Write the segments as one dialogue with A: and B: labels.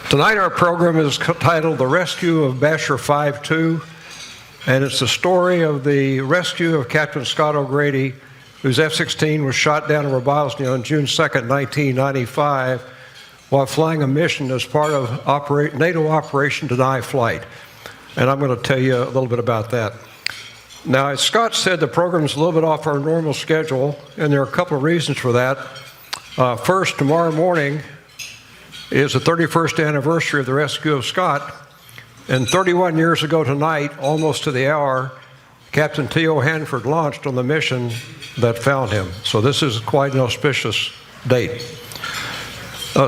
A: Tonight our program is titled The Rescue of Basher 5-2, and it's the story of the rescue of Captain Scott O'Grady, whose F-16 was shot down over Bosnia on June 2nd, 1995, while flying a mission as part of NATO Operation Deny Flight. And I'm going to tell you a little bit about that. Now, as Scott said, the program's a little bit off our normal schedule, and there are a couple of reasons for that. First, tomorrow morning is the 31st anniversary of the rescue of Scott, and 31 years ago tonight, almost to the hour, Captain T.O. Hanford launched on the mission that found him. So this is quite an auspicious date.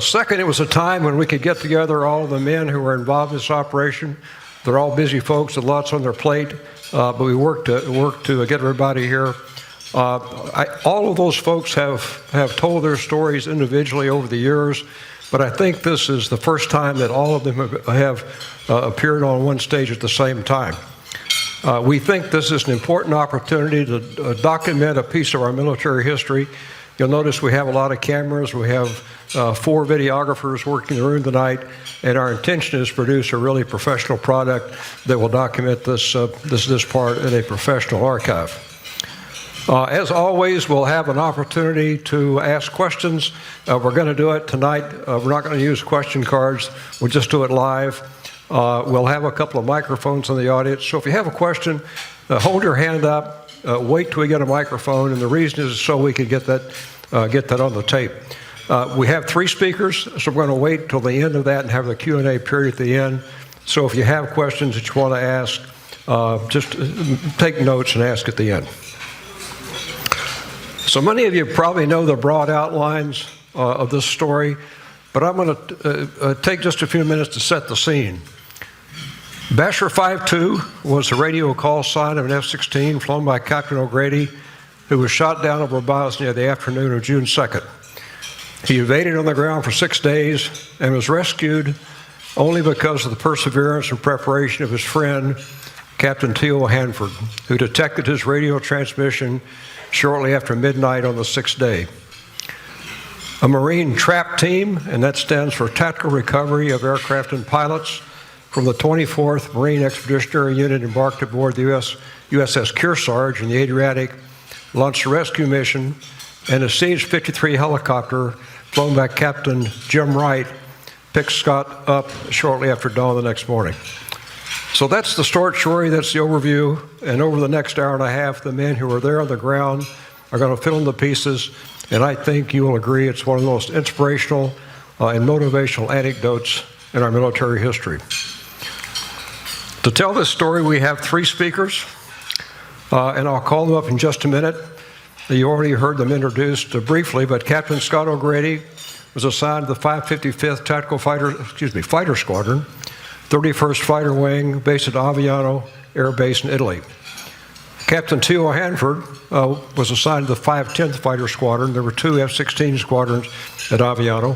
A: Second, it was a time when we could get together all of the men who were involved in this operation. They're all busy folks with lots on their plate, but we worked to get everybody here. All of those folks have told their stories individually over the years, but I think this is the first time that all of them have appeared on one stage at the same time. We think this is an important opportunity to document a piece of our military history. You'll notice we have a lot of cameras. We have 4 videographers working in the room tonight, and our intention is to produce a really professional product that will document this part in a professional archive. As always, we'll have an opportunity to ask questions. We're going to do it tonight. We're not going to use question cards. We'll just do it live. We'll have a couple of microphones in the audience. So if you have a question, hold your hand up. Wait till we get a microphone, and the reason is so we can get that on the tape. We have 3 speakers, so we're going to wait till the end of that and have the Q&A period at the end. So if you have questions that you want to ask, just take notes and ask at the end. So many of you probably know the broad outlines of this story, but I'm going to take just a few minutes to set the scene. Basher 5-2 was the radio call sign of an F-16 flown by Captain O'Grady, who was shot down over Bosnia the afternoon of June 2nd. He evaded on the ground for 6 days and was rescued only because of the perseverance and preparation of his friend, Captain T.O. Hanford, who detected his radio transmission shortly after midnight on the 6th day. A Marine TRAP team, and that stands for Tactical Recovery of Aircraft and Pilots, from the 24th Marine Expeditionary Unit embarked aboard the USS Kearsarge in the Adriatic, launched a rescue mission, and a CH-53 helicopter flown by Captain Jim Wright picked Scott up shortly after dawn the next morning. So that's the short story, that's the overview, and over the next hour and a half, the men who are there on the ground are going to fill in the pieces, and I think you will agree it's one of the most inspirational and motivational anecdotes in our military history. To tell this story, we have 3 speakers, and I'll call them up in just a minute. You already heard them introduced briefly, but Captain Scott O'Grady was assigned to the 555th Tactical Fighter Squadron, 31st Fighter Wing, based at Aviano Air Base in Italy. Captain T.O. Hanford was assigned to the 510th Fighter Squadron. There were 2 F-16 squadrons at Aviano.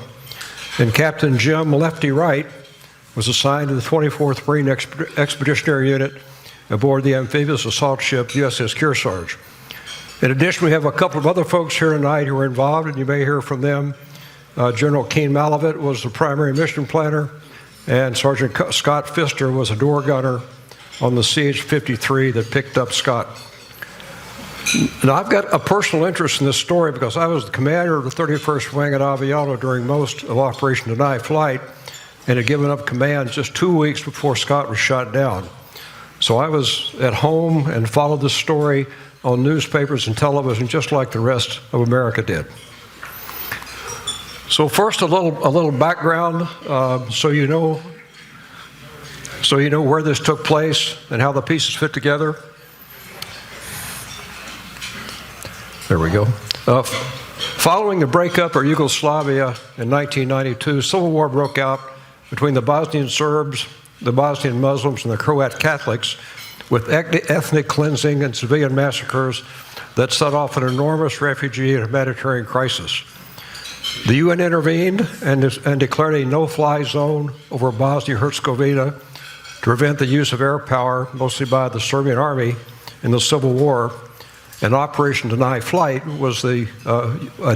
A: And Captain Jim Lefty Wright was assigned to the 24th Marine Expeditionary Unit aboard the amphibious assault ship USS Kearsarge. In addition, we have a couple of other folks here tonight who are involved, and you may hear from them. General Keen Malavet was the primary mission planner, and Sergeant Scott Pfister was a door gunner on the CH-53 that picked up Scott. Now, I've got a personal interest in this story because I was the commander of the 31st Wing at Aviano during most of Operation Deny Flight, and had given up command just 2 weeks before Scott was shot down. So I was at home and followed this story on newspapers and television just like the rest of America did. So first, a little background, so you know where this took place and how the pieces fit together. There we go. Following the breakup of Yugoslavia in 1992, civil war broke out between the Bosnian Serbs, the Bosnian Muslims, and the Croat Catholics, with ethnic cleansing and civilian massacres that set off an enormous refugee and humanitarian crisis. The UN intervened and declared a no-fly zone over Bosnia-Herzegovina to prevent the use of air power, mostly by the Serbian army, in the Civil War. And Operation Deny Flight was a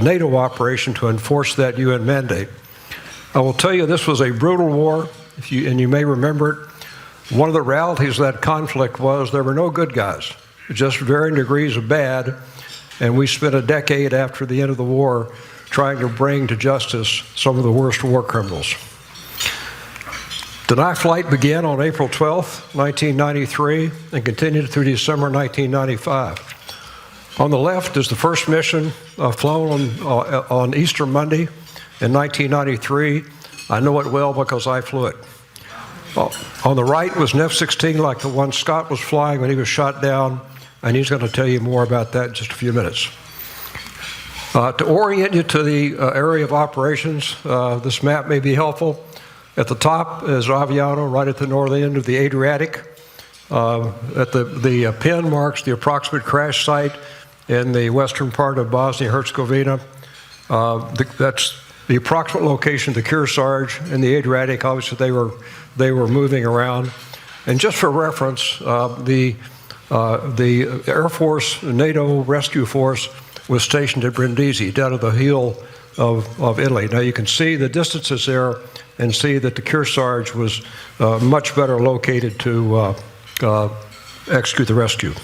A: NATO operation to enforce that UN mandate. I will tell you this was a brutal war, and you may remember it. One of the realities of that conflict was there were no good guys, just varying degrees of bad, and we spent a decade after the end of the war trying to bring to justice some of the worst war criminals. Deny Flight began on April 12, 1993, and continued through December 1995. On the left is the first mission flown on Easter Monday in 1993. I know it well because I flew it. On the right was an F-16 like the one Scott was flying when he was shot down, and he's going to tell you more about that in just a few minutes. To orient you to the area of operations, this map may be helpful. At the top is Aviano, right at the northern end of the Adriatic. The pin marks the approximate crash site in the western part of Bosnia-Herzegovina. That's the approximate location of the Kearsarge in the Adriatic. Obviously, they were moving around. And just for reference, the Air Force NATO Rescue Force was stationed at Brindisi, down at the heel of Italy. Now you can see the distances there and see that the Kearsarge was much better located to execute the rescue.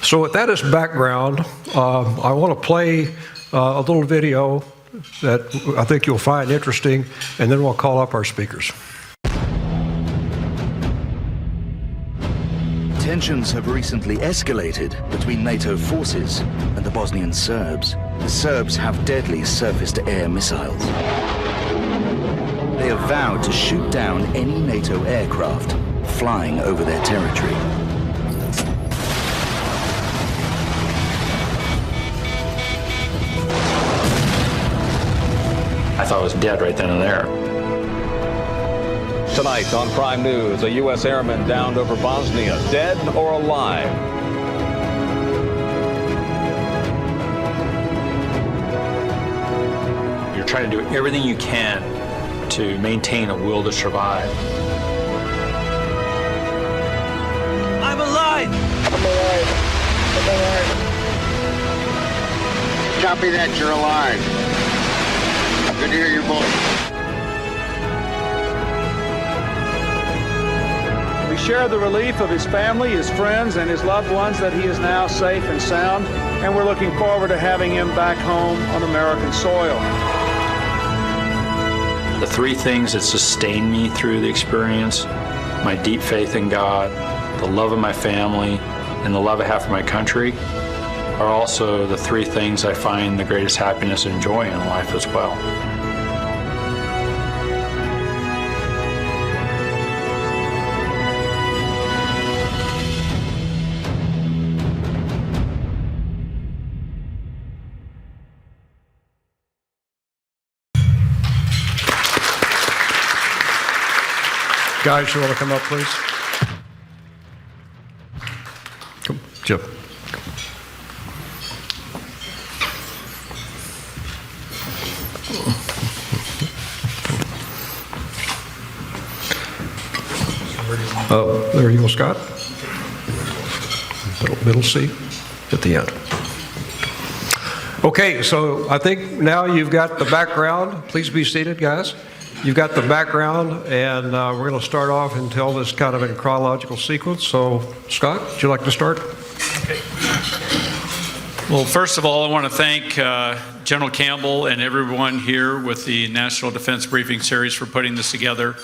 A: So with that as background, I want to play a little video that I think you'll find interesting, and then we'll call up our speakers.
B: Tensions have recently escalated between NATO forces and the Bosnian Serbs. The Serbs have deadly surface-to-air missiles. They have vowed to shoot down any NATO aircraft flying over their territory.
C: I thought I was dead right then and there.
D: Tonight on Prime News, a U.S. airman downed over Bosnia, dead or alive.
C: You're trying to do everything you can to maintain a will to survive.
E: I'm alive!
F: I'm alive. I'm alive. Copy that, you're alive. Good to hear your voice.
D: We share the relief of his family, his friends, and his loved ones that he is now safe and sound, and we're looking forward to having him back home on American soil.
C: The three things that sustained me through the experience, my deep faith in God, the love of my family, and the love I have for my country, are also the three things I find the greatest happiness and joy in life as well.
A: Guys, you want to come up, please? Come, Jim. There you go, Scott. Middle seat at the end. Okay, so I think now you've got the background. Please be seated, guys. You've got the background, and we're going to start off and tell this kind of in chronological sequence. So, Scott, would you like to start?
G: Okay. Well, first of all, I want to thank General Campbell and everyone here with the National Defense Briefing Series for putting this together.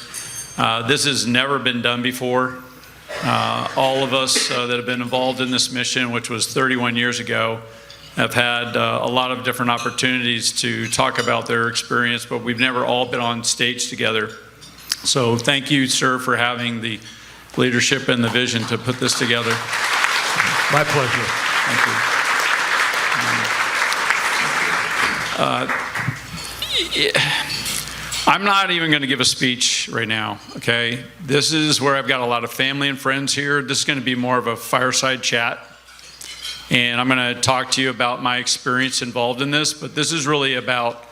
G: This has never been done before. All of us that have been involved in this mission, which was 31 years ago, have had a lot of different opportunities to talk about their experience, but we've never all been on stage together. So thank you, sir, for having the leadership and the vision to put this together.
A: My pleasure.
G: Thank you. I'm not even going to give a speech right now, okay? This is where I've got a lot of family and friends here. This is going to be more of a fireside chat. And I'm going to talk to you about my experience involved in this, but this is really about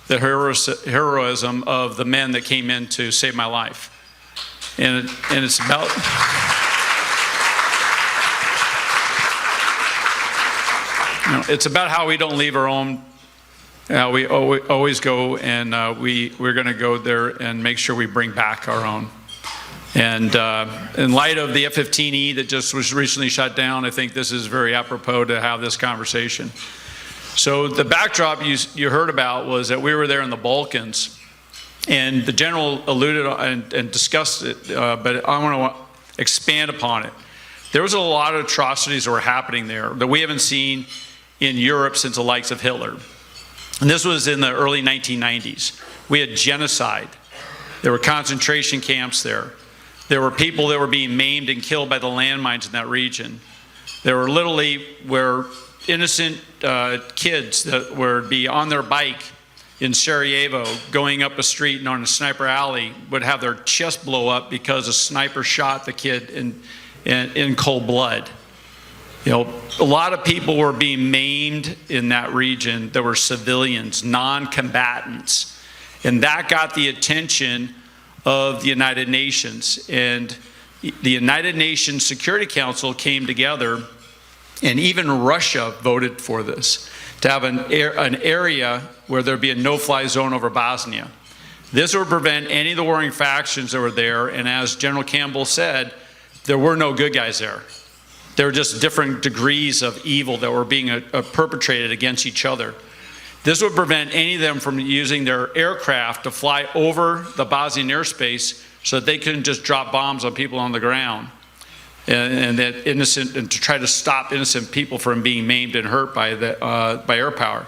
G: the heroism of the men that came in to save my life. And it's about... it's about how we don't leave our own We always go, and we're going to go there and make sure we bring back our own. And in light of the F-15E that just was recently shot down, I think this is very apropos to have this conversation. So the backdrop you heard about was that we were there in the Balkans, and the general alluded and discussed it, but I want to expand upon it. There was a lot of atrocities that were happening there that we haven't seen in Europe since the likes of Hitler. And this was in the early 1990s. We had genocide. There were concentration camps there. There were people that were being maimed and killed by the landmines in that region. There were literally where innocent kids that would be on their bike in Sarajevo going up a street and on a sniper alley would have their chest blow up because a sniper shot the kid in cold blood. You know, a lot of people were being maimed in that region. There were civilians, non-combatants, and that got the attention of the United Nations. And the United Nations Security Council came together, and even Russia voted for this, to have an area where there'd be a no-fly zone over Bosnia. This would prevent any of the warring factions that were there, and as General Campbell said, there were no good guys there. There were just different degrees of evil that were being perpetrated against each other. This would prevent any of them from using their aircraft to fly over the Bosnian airspace so that they couldn't just drop bombs on people on the ground, and to try to stop innocent people from being maimed and hurt by air power.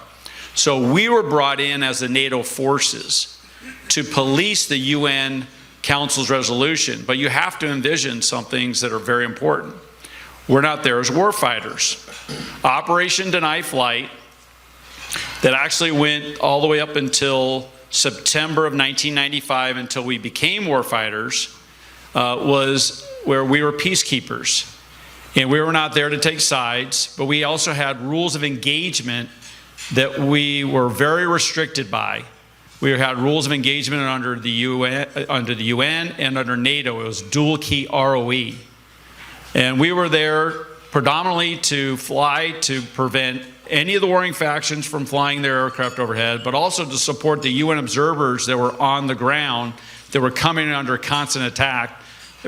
G: So we were brought in as the NATO forces to police the UN Council's resolution, but you have to envision some things that are very important. We're not there as warfighters. Operation Deny Flight, that actually went all the way up until September of 1995 until we became warfighters, was where we were peacekeepers. And we were not there to take sides, but we also had rules of engagement that we were very restricted by. We had rules of engagement under the UN and under NATO. It was dual key ROE. And we were there predominantly to fly to prevent any of the warring factions from flying their aircraft overhead, but also to support the UN observers that were on the ground that were coming under constant attack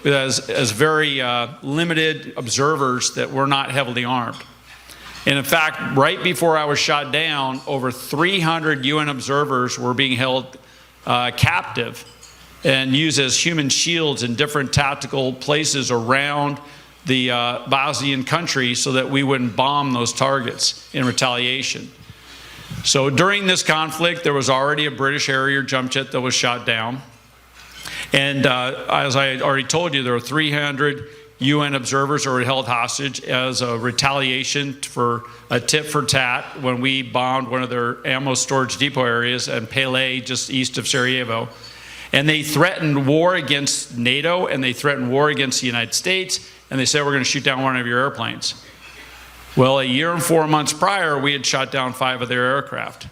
G: as very limited observers that were not heavily armed. And in fact, right before I was shot down, over 300 UN observers were being held captive and used as human shields in different tactical places around the Bosnian country so that we wouldn't bomb those targets in retaliation. So during this conflict, there was already a British Harrier jump jet that was shot down. And as I already told you, there were 300 UN observers that were held hostage as a retaliation for a tit for tat when we bombed one of their ammo storage depot areas in Pele, just east of Sarajevo. And they threatened war against NATO, and they threatened war against the United States, and they said, we're going to shoot down one of your airplanes. Well, a year and 4 months prior, we had shot down 5 of their aircraft.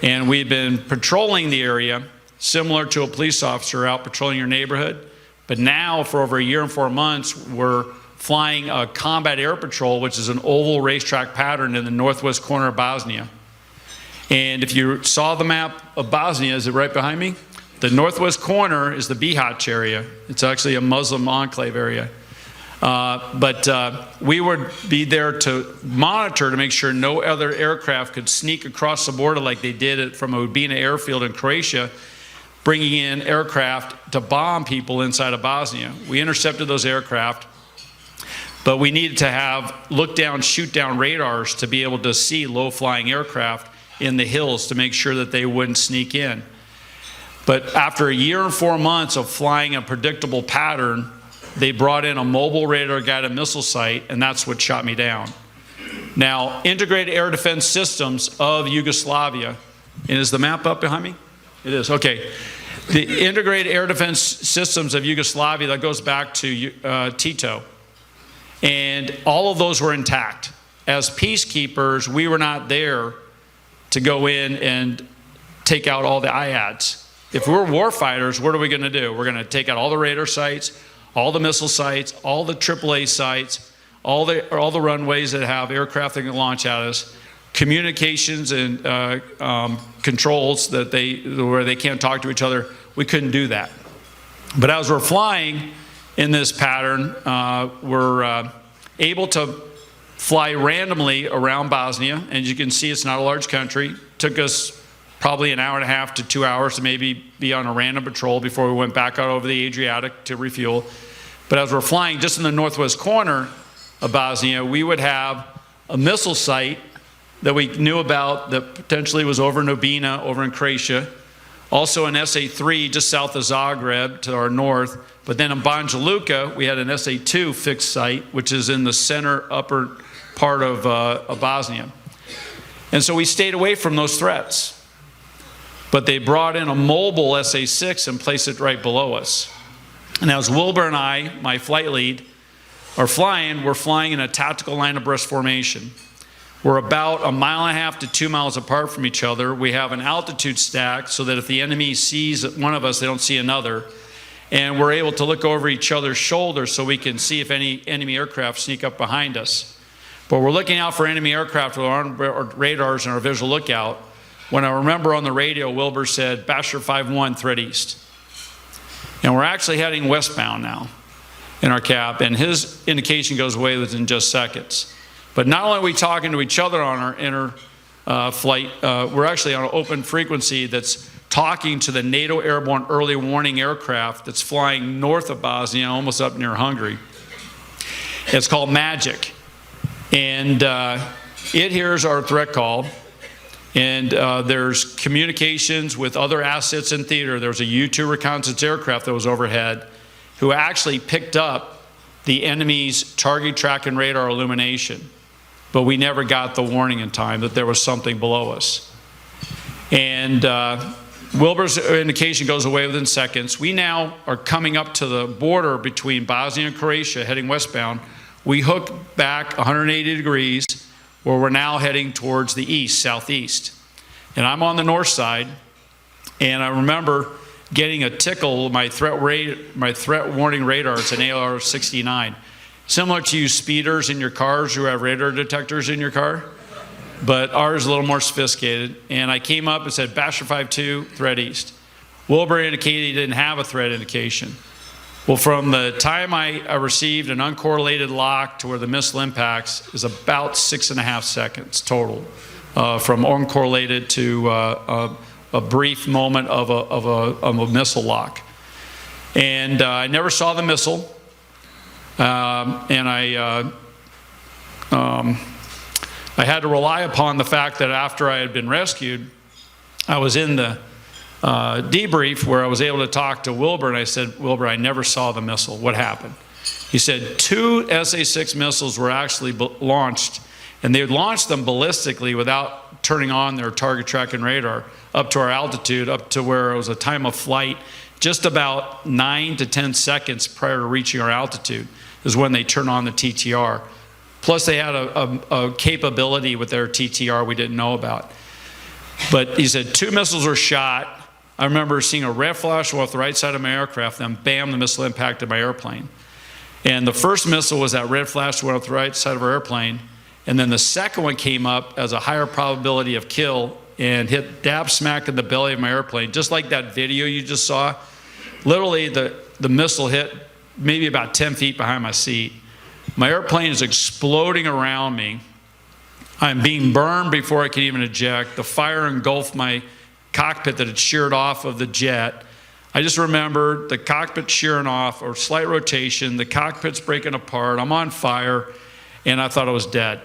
G: And we'd been patrolling the area, similar to a police officer out patrolling your neighborhood. But now, for over a year and 4 months, we're flying a combat air patrol, which is an oval racetrack pattern in the northwest corner of Bosnia. And if you saw the map of Bosnia, is it right behind me? The northwest corner is the Bihać area. It's actually a Muslim enclave area. But we would be there to monitor to make sure no other aircraft could sneak across the border like they did from Udbina airfield in Croatia, bringing in aircraft to bomb people inside of Bosnia. We intercepted those aircraft, but we needed to have look-down, shoot-down radars to be able to see low-flying aircraft in the hills to make sure that they wouldn't sneak in. But after a year and 4 months of flying a predictable pattern, they brought in a mobile radar-guided missile site, and that's what shot me down. Now, integrated air defense systems of Yugoslavia, and is the map up behind me? It is, okay. The integrated air defense systems of Yugoslavia, that goes back to T.O. And all of those were intact. As peacekeepers, we were not there to go in and take out all the IADs. If we're warfighters, what are we going to do? We're going to take out all the radar sites, all the missile sites, all the AAA sites, all the runways that have aircraft that can launch at us. communications and controls where they can't talk to each other. We couldn't do that. But as we're flying in this pattern, we're able to fly randomly around Bosnia. And as you can see, it's not a large country. Took us probably an hour and a half to 2 hours to maybe be on a random patrol before we went back out over the Adriatic to refuel. But as we're flying just in the northwest corner of Bosnia, we would have a missile site that we knew about that potentially was over Nobina, over in Croatia. Also an SA-3 just south of Zagreb to our north. But then in Banja Luka, we had an SA-2 fixed site, which is in the center upper part of Bosnia. And so we stayed away from those threats. But they brought in a mobile SA-6 and placed it right below us. And as Wilbur and I, my flight lead, are flying, we're flying in a tactical line abreast formation. We're about 1.5 miles to 2 miles apart from each other. We have an altitude stack so that if the enemy sees one of us, they don't see another. And we're able to look over each other's shoulders so we can see if any enemy aircraft sneak up behind us. But we're looking out for enemy aircraft with our radars and our visual lookout. When I remember on the radio, Wilbur said, Basher 5-1, threat east. And we're actually heading westbound now in our cap, and his indication goes away within just seconds. But not only are we talking to each other on our inner flight, we're actually on an open frequency that's talking to the NATO airborne early warning aircraft that's flying north of Bosnia, almost up near Hungary. It's called Magic. And it hears our threat call. And there's communications with other assets in theater. There was a U-2 reconnaissance aircraft that was overhead who actually picked up the enemy's target track and radar illumination. But we never got the warning in time that there was something below us. And Wilbur's indication goes away within seconds. We now are coming up to the border between Bosnia and Croatia, heading westbound. We hook back 180 degrees, where we're now heading towards the east, southeast. And I'm on the north side, and I remember getting a tickle, my threat warning radar. It's an AR-69. Similar to you speeders in your cars who have radar detectors in your car, but ours is a little more sophisticated. And I came up and said, Basher 5-2, threat east. Wilbur indicated he didn't have a threat indication. Well, from the time I received an uncorrelated lock to where the missile impacts is about 6.5 seconds total, from uncorrelated to a brief moment of a missile lock. And I never saw the missile. And I had to rely upon the fact that after I had been rescued, I was in the debrief where I was able to talk to Wilbur, and I said, Wilbur, I never saw the missile. What happened? He said 2 SA-6 missiles were actually launched, and they launched them ballistically without turning on their target tracking radar up to our altitude, up to where it was a time of flight, just about 9 to 10 seconds prior to reaching our altitude is when they turn on the TTR. Plus they had a capability with their TTR we didn't know about. But he said 2 missiles were shot. I remember seeing a red flash off the right side of my aircraft, then bam, the missile impacted my airplane. And the first missile was that red flash went off the right side of our airplane, and then the second one came up as a higher probability of kill and hit dab smack in the belly of my airplane, just like that video you just saw. Literally, the missile hit maybe about 10 feet behind my seat. My airplane is exploding around me. I'm being burned before I can even eject. The fire engulfed my cockpit that had sheared off of the jet. I just remember the cockpit shearing off, or slight rotation, the cockpit's breaking apart, I'm on fire, and I thought I was dead.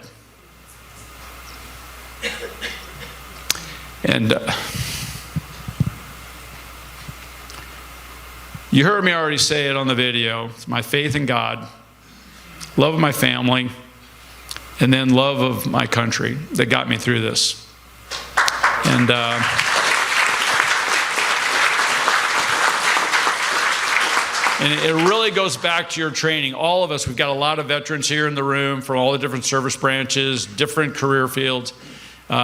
G: And you heard me already say it on the video. It's my faith in God, love of my family, and then love of my country that got me through this. And it really goes back to your training. All of us, we've got a lot of veterans here in the room from all the different service branches, different career fields in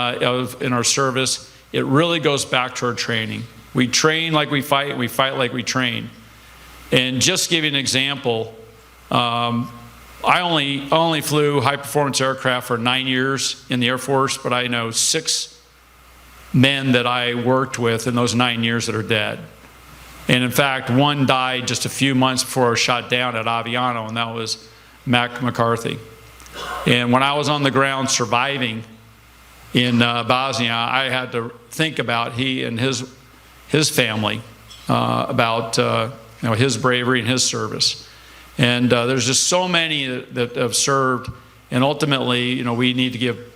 G: our service. It really goes back to our training. We train like we fight, and we fight like we train. And just to give you an example, I only flew high-performance aircraft for 9 years in the Air Force, but I know 6 men that I worked with in those 9 years that are dead. And in fact, one died just a few months before I was shot down at Aviano, and that was Mac McCarthy. And when I was on the ground surviving in Bosnia, I had to think about he and his family, about his bravery and his service. And there's just so many that have served, and ultimately, we need to give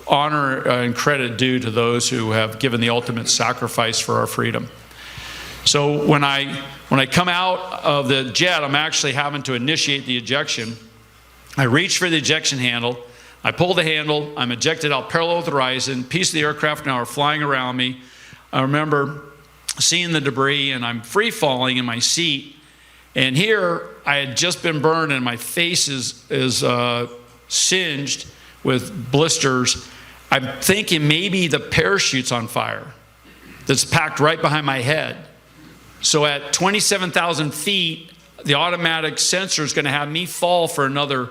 G: honor and credit due to those who have given the ultimate sacrifice for our freedom. So when I come out of the jet, I'm actually having to initiate the ejection. I reach for the ejection handle. I pull the handle. I'm ejected out parallel with the horizon. Piece of the aircraft now are flying around me. I remember seeing the debris, and I'm free falling in my seat. And here I had just been burned, and my face is singed with blisters. I'm thinking maybe the parachute's on fire that's packed right behind my head. So at 27,000 feet, the automatic sensor is going to have me fall for another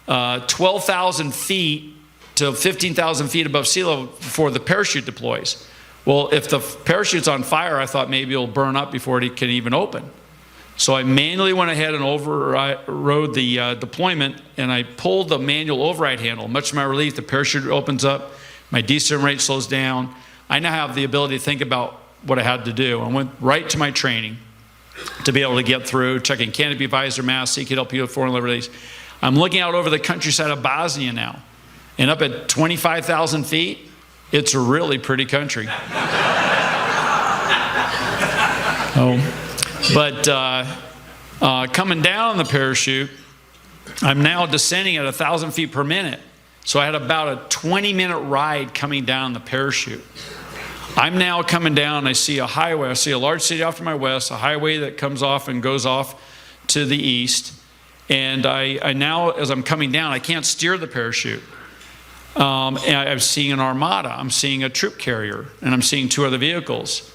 G: 12,000 feet to 15,000 feet above sea level before the parachute deploys. Well, if the parachute's on fire, I thought maybe it'll burn up before it can even open. So I manually went ahead and overrode the deployment, and I pulled the manual override handle. Much to my relief, the parachute opens up, my descent rate slows down. I now have the ability to think about what I had to do. I went right to my training to be able to get through, checking canopy, visor, mask, CKLP, foreign liberties. I'm looking out over the countryside of Bosnia now, and up at 25,000 feet, it's a really pretty country. But coming down on the parachute, I'm now descending at 1,000 feet per minute. So I had about a 20-minute ride coming down the parachute. I'm now coming down, and I see a highway. I see a large city off to my west, a highway that comes off and goes off to the east. And I now, as I'm coming down, I can't steer the parachute. And I'm seeing an armada. I'm seeing a troop carrier, and I'm seeing 2 other vehicles.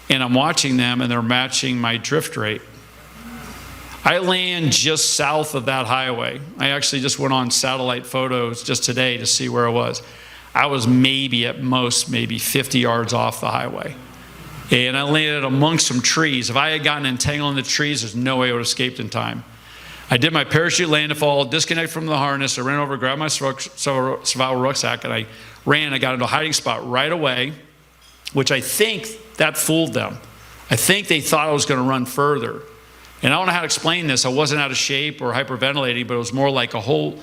G: And I'm watching them, and they're matching my drift rate. I land just south of that highway. I actually just went on satellite photos just today to see where I was. I was maybe at most, maybe 50 yards off the highway. And I landed amongst some trees. If I had gotten entangled in the trees, there's no way I would have escaped in time. I did my parachute landfall, disconnected from the harness. I ran over, grabbed my survival rucksack, and I ran. I got into a hiding spot right away, which I think that fooled them. I think they thought I was going to run further. And I don't know how to explain this. I wasn't out of shape or hyperventilating, but it was more like a whole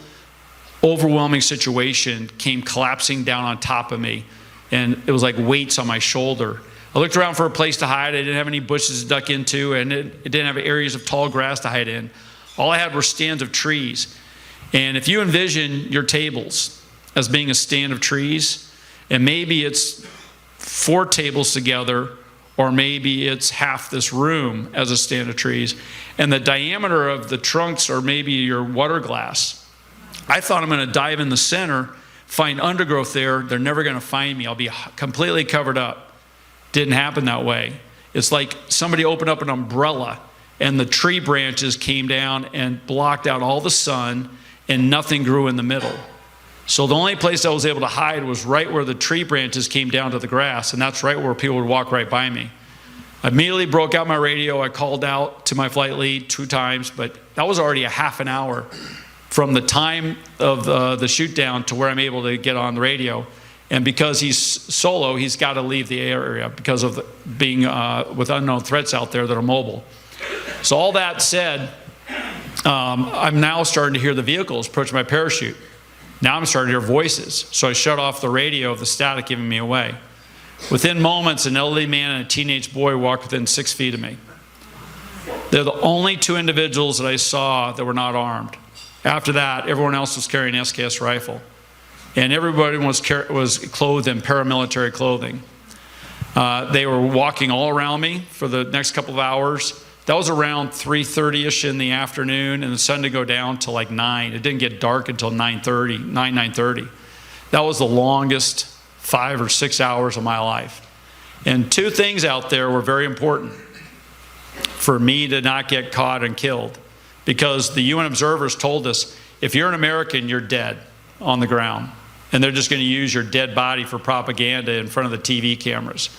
G: overwhelming situation came collapsing down on top of me. And it was like weights on my shoulder. I looked around for a place to hide. I didn't have any bushes to duck into, and it didn't have areas of tall grass to hide in. All I had were stands of trees. And if you envision your tables as being a stand of trees, and maybe it's 4 tables together, or maybe it's half this room as a stand of trees, and the diameter of the trunks are maybe your water glass. I thought I'm going to dive in the center, find undergrowth there. They're never going to find me. I'll be completely covered up. Didn't happen that way. It's like somebody opened up an umbrella, and the tree branches came down and blocked out all the sun, and nothing grew in the middle. So the only place I was able to hide was right where the tree branches came down to the grass, and that's right where people would walk right by me. I immediately broke out my radio. I called out to my flight lead 2 times, but that was already a half an hour from the time of the shoot down to where I'm able to get on the radio. And because he's solo, he's got to leave the area because of being with unknown threats out there that are mobile. So all that said, I'm now starting to hear the vehicles approach my parachute. Now I'm starting to hear voices. So I shut off the radio of the static giving me away. Within moments, an elderly man and a teenage boy walked within 6 feet of me. They're the only 2 individuals that I saw that were not armed. After that, everyone else was carrying an SKS rifle. And everybody was clothed in paramilitary clothing. They were walking all around me for the next couple of hours. That was around 3:30-ish in the afternoon, and the sun didn't go down till like 9. It didn't get dark until 9:30. That was the longest 5 or 6 hours of my life. And 2 things out there were very important for me to not get caught and killed, because the UN observers told us if you're an American, you're dead on the ground. And they're just going to use your dead body for propaganda in front of the TV cameras.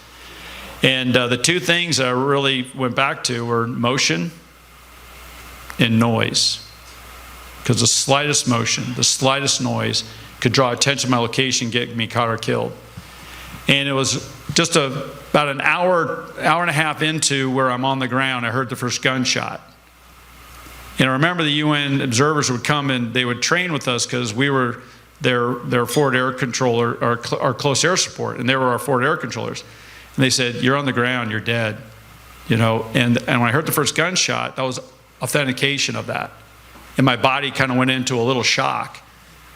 G: And the two things I really went back to were motion and noise. Because the slightest motion, the slightest noise could draw attention to my location, get me caught or killed. And it was just about an hour and a half into where I'm on the ground, I heard the first gunshot. And I remember the UN observers would come and they would train with us because we were their forward air controller, our close air support, and they were our forward air controllers. And they said, "You're on the ground, you're dead." You know, and when I heard the first gunshot, that was authentication of that. And my body kind of went into a little shock.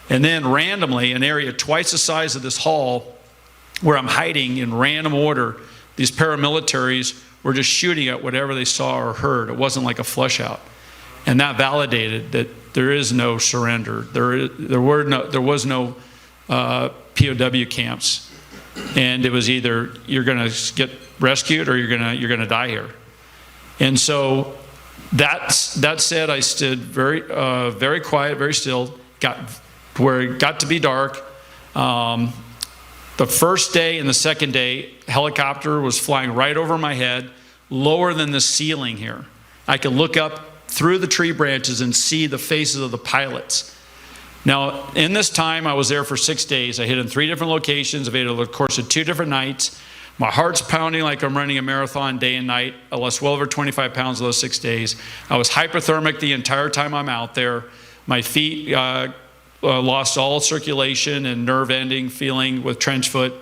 G: And then randomly, an area twice the size of this hall where I'm hiding in random order, these paramilitaries were just shooting at whatever they saw or heard. It wasn't like a flush out. And that validated that there is no surrender. There was no POW camps. And it was either you're going to get rescued or you're going to die here. And so that said, I stood very quiet, very still, got to where it got to be dark. The first day and the second day, helicopter was flying right over my head, lower than the ceiling here. I could look up through the tree branches and see the faces of the pilots. Now, in this time, I was there for 6 days. I hit in 3 different locations. I've hit over the course of 2 different nights. My heart's pounding like I'm running a marathon day and night. I lost well over 25 pounds those 6 days. I was hypothermic the entire time I'm out there. My feet lost all circulation and nerve ending feeling with trench foot.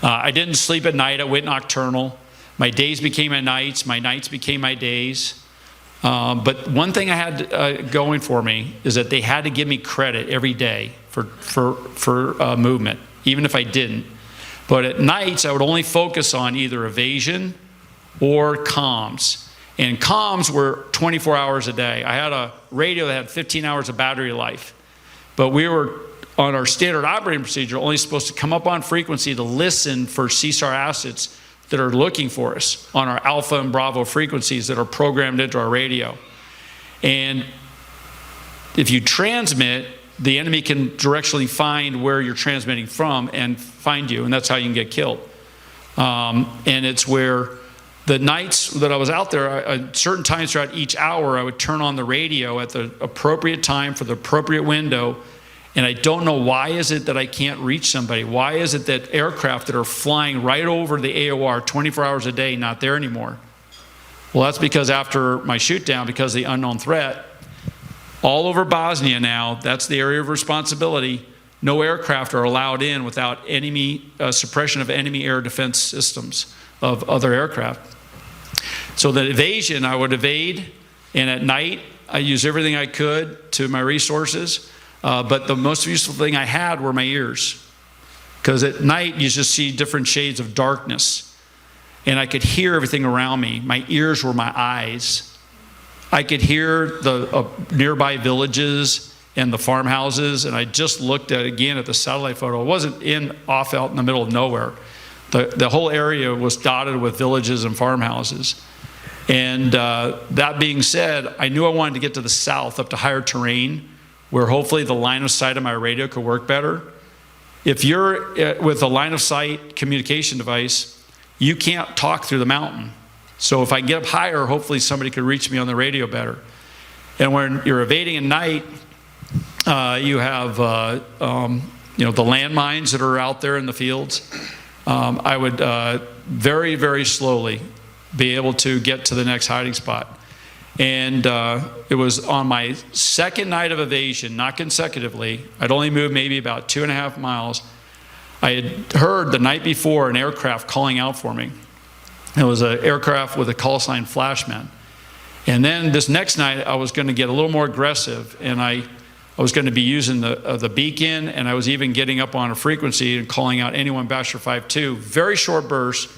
G: I didn't sleep at night. I went nocturnal. My days became my nights became my days. But one thing I had going for me is that they had to give me credit every day for movement, even if I didn't. But at nights, I would only focus on either evasion or comms. And comms were 24 hours a day. I had a radio that had 15 hours of battery life. But we were, on our standard operating procedure, only supposed to come up on frequency to listen for CSAR assets that are looking for us on our Alpha and Bravo frequencies that are programmed into our radio. And if you transmit, the enemy can directionally find where you're transmitting from and find you, and that's how you can get killed. And it's where the nights that I was out there, at certain times throughout each hour, I would turn on the radio at the appropriate time for the appropriate window. And I don't know, why is it that I can't reach somebody? Why is it that aircraft that are flying right over the AOR 24 hours a day, not there anymore? Well, that's because after my shoot down, because of the unknown threat, all over Bosnia now, that's the area of responsibility. No aircraft are allowed in without enemy suppression of enemy air defense systems of other aircraft. So the evasion, I would evade, and at night, I use everything I could to my resources. But the most useful thing I had were my ears. Because at night, you just see different shades of darkness. And I could hear everything around me. My ears were my eyes. I could hear the nearby villages and the farmhouses. And I just looked at, again, at the satellite photo. It wasn't off out in the middle of nowhere. The whole area was dotted with villages and farmhouses. And that being said, I knew I wanted to get to the south, up to higher terrain, where hopefully the line of sight of my radio could work better. If you're with a line of sight communication device, you can't talk through the mountain. So if I get up higher, hopefully somebody could reach me on the radio better. And when you're evading at night, you have the landmines that are out there in the fields. I would very, very slowly be able to get to the next hiding spot. And it was on my second night of evasion, not consecutively. I'd only moved maybe about 2.5 miles. I had heard the night before an aircraft calling out for me. It was an aircraft with a call sign Flashman. And then this next night, I was going to get a little more aggressive, and I was going to be using the beacon, and I was even getting up on a frequency and calling out anyone Basher 5-2, very short bursts,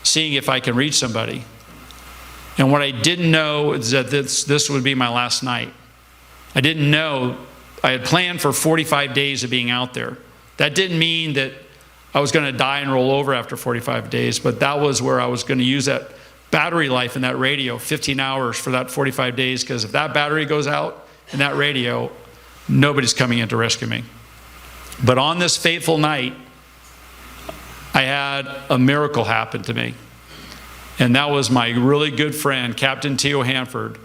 G: seeing if I can reach somebody. And what I didn't know is that this would be my last night. I didn't know. I had planned for 45 days of being out there. That didn't mean that I was going to die and roll over after 45 days, but that was where I was going to use that battery life in that radio, 15 hours for that 45 days, because if that battery goes out in that radio, nobody's coming in to rescue me. But on this fateful night, I had a miracle happen to me. And that was my really good friend, Captain T.O. Hanford,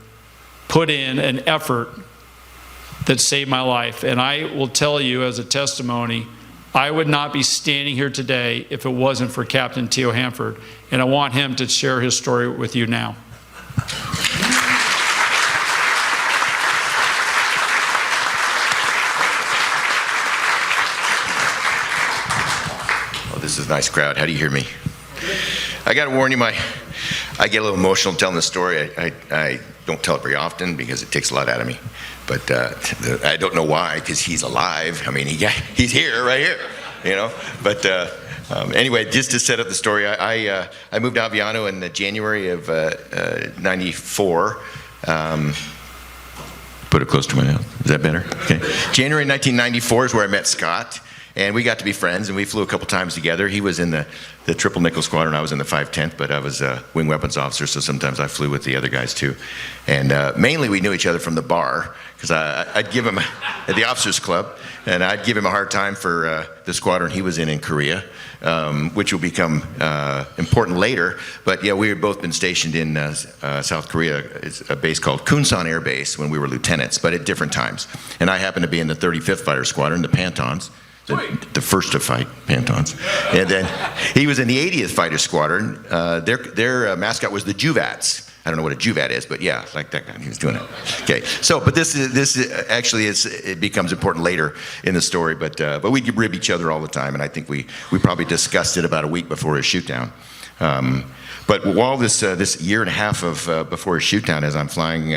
G: put in an effort that saved my life. And I will tell you as a testimony, I would not be standing here today if it wasn't for Captain T.O. Hanford. And I want him to share his story with you now.
H: Oh, this is a nice crowd. How do you hear me? I got to warn you, I get a little emotional telling this story. I don't tell it very often because it takes a lot out of me. But I don't know why, because he's alive. I mean, he's here, right here, you know. But anyway, just to set up the story, I moved to Aviano in January of '94. Put it close to my mouth. Is that better? Okay. January 1994 is where I met Scott. And we got to be friends, and we flew a couple times together. He was in the Triple Nickel Squadron. I was in the 510th, but I was a wing weapons officer, so sometimes I flew with the other guys too. And mainly we knew each other from the bar, because I'd give him, at the officers club, and I'd give him a hard time for the squadron he was in Korea, which will become important later. But yeah, we had both been stationed in South Korea. It's a base called Kunsan Air Base when we were lieutenants, but at different times. And I happened to be in the 35th Fighter Squadron, the Pantons. The first to fight, Pantons. And then he was in the 80th Fighter Squadron. Their mascot was the Juvats. I don't know what a Juvat is, but yeah, like that guy, he was doing it. Okay, so, but this actually it becomes important later in the story, but we rib each other all the time, and I think we probably discussed it about a week before his shoot down. But while this year and a half of before his shoot down, as I'm flying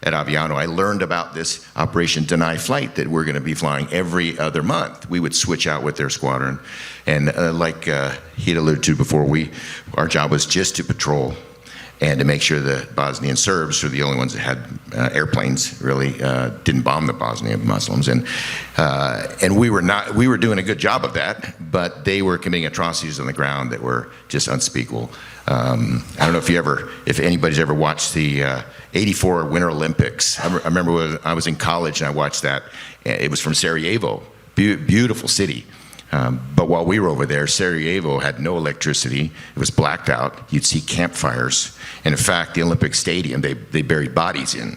H: at Aviano, I learned about this Operation Deny Flight that we're going to be flying every other month. We would switch out with their squadron, and like he'd alluded to before, our job was just to patrol and to make sure the Bosnian Serbs were the only ones that had airplanes, really didn't bomb the Bosnian Muslims, and we were doing a good job of that, but they were committing atrocities on the ground that were just unspeakable. I don't know if anybody's ever watched the '84 Winter Olympics. I remember when I was in college and I watched that. It was from Sarajevo, beautiful city. But while we were over there, Sarajevo had no electricity. It was blacked out. You'd see campfires. And in fact, the Olympic Stadium, they buried bodies in.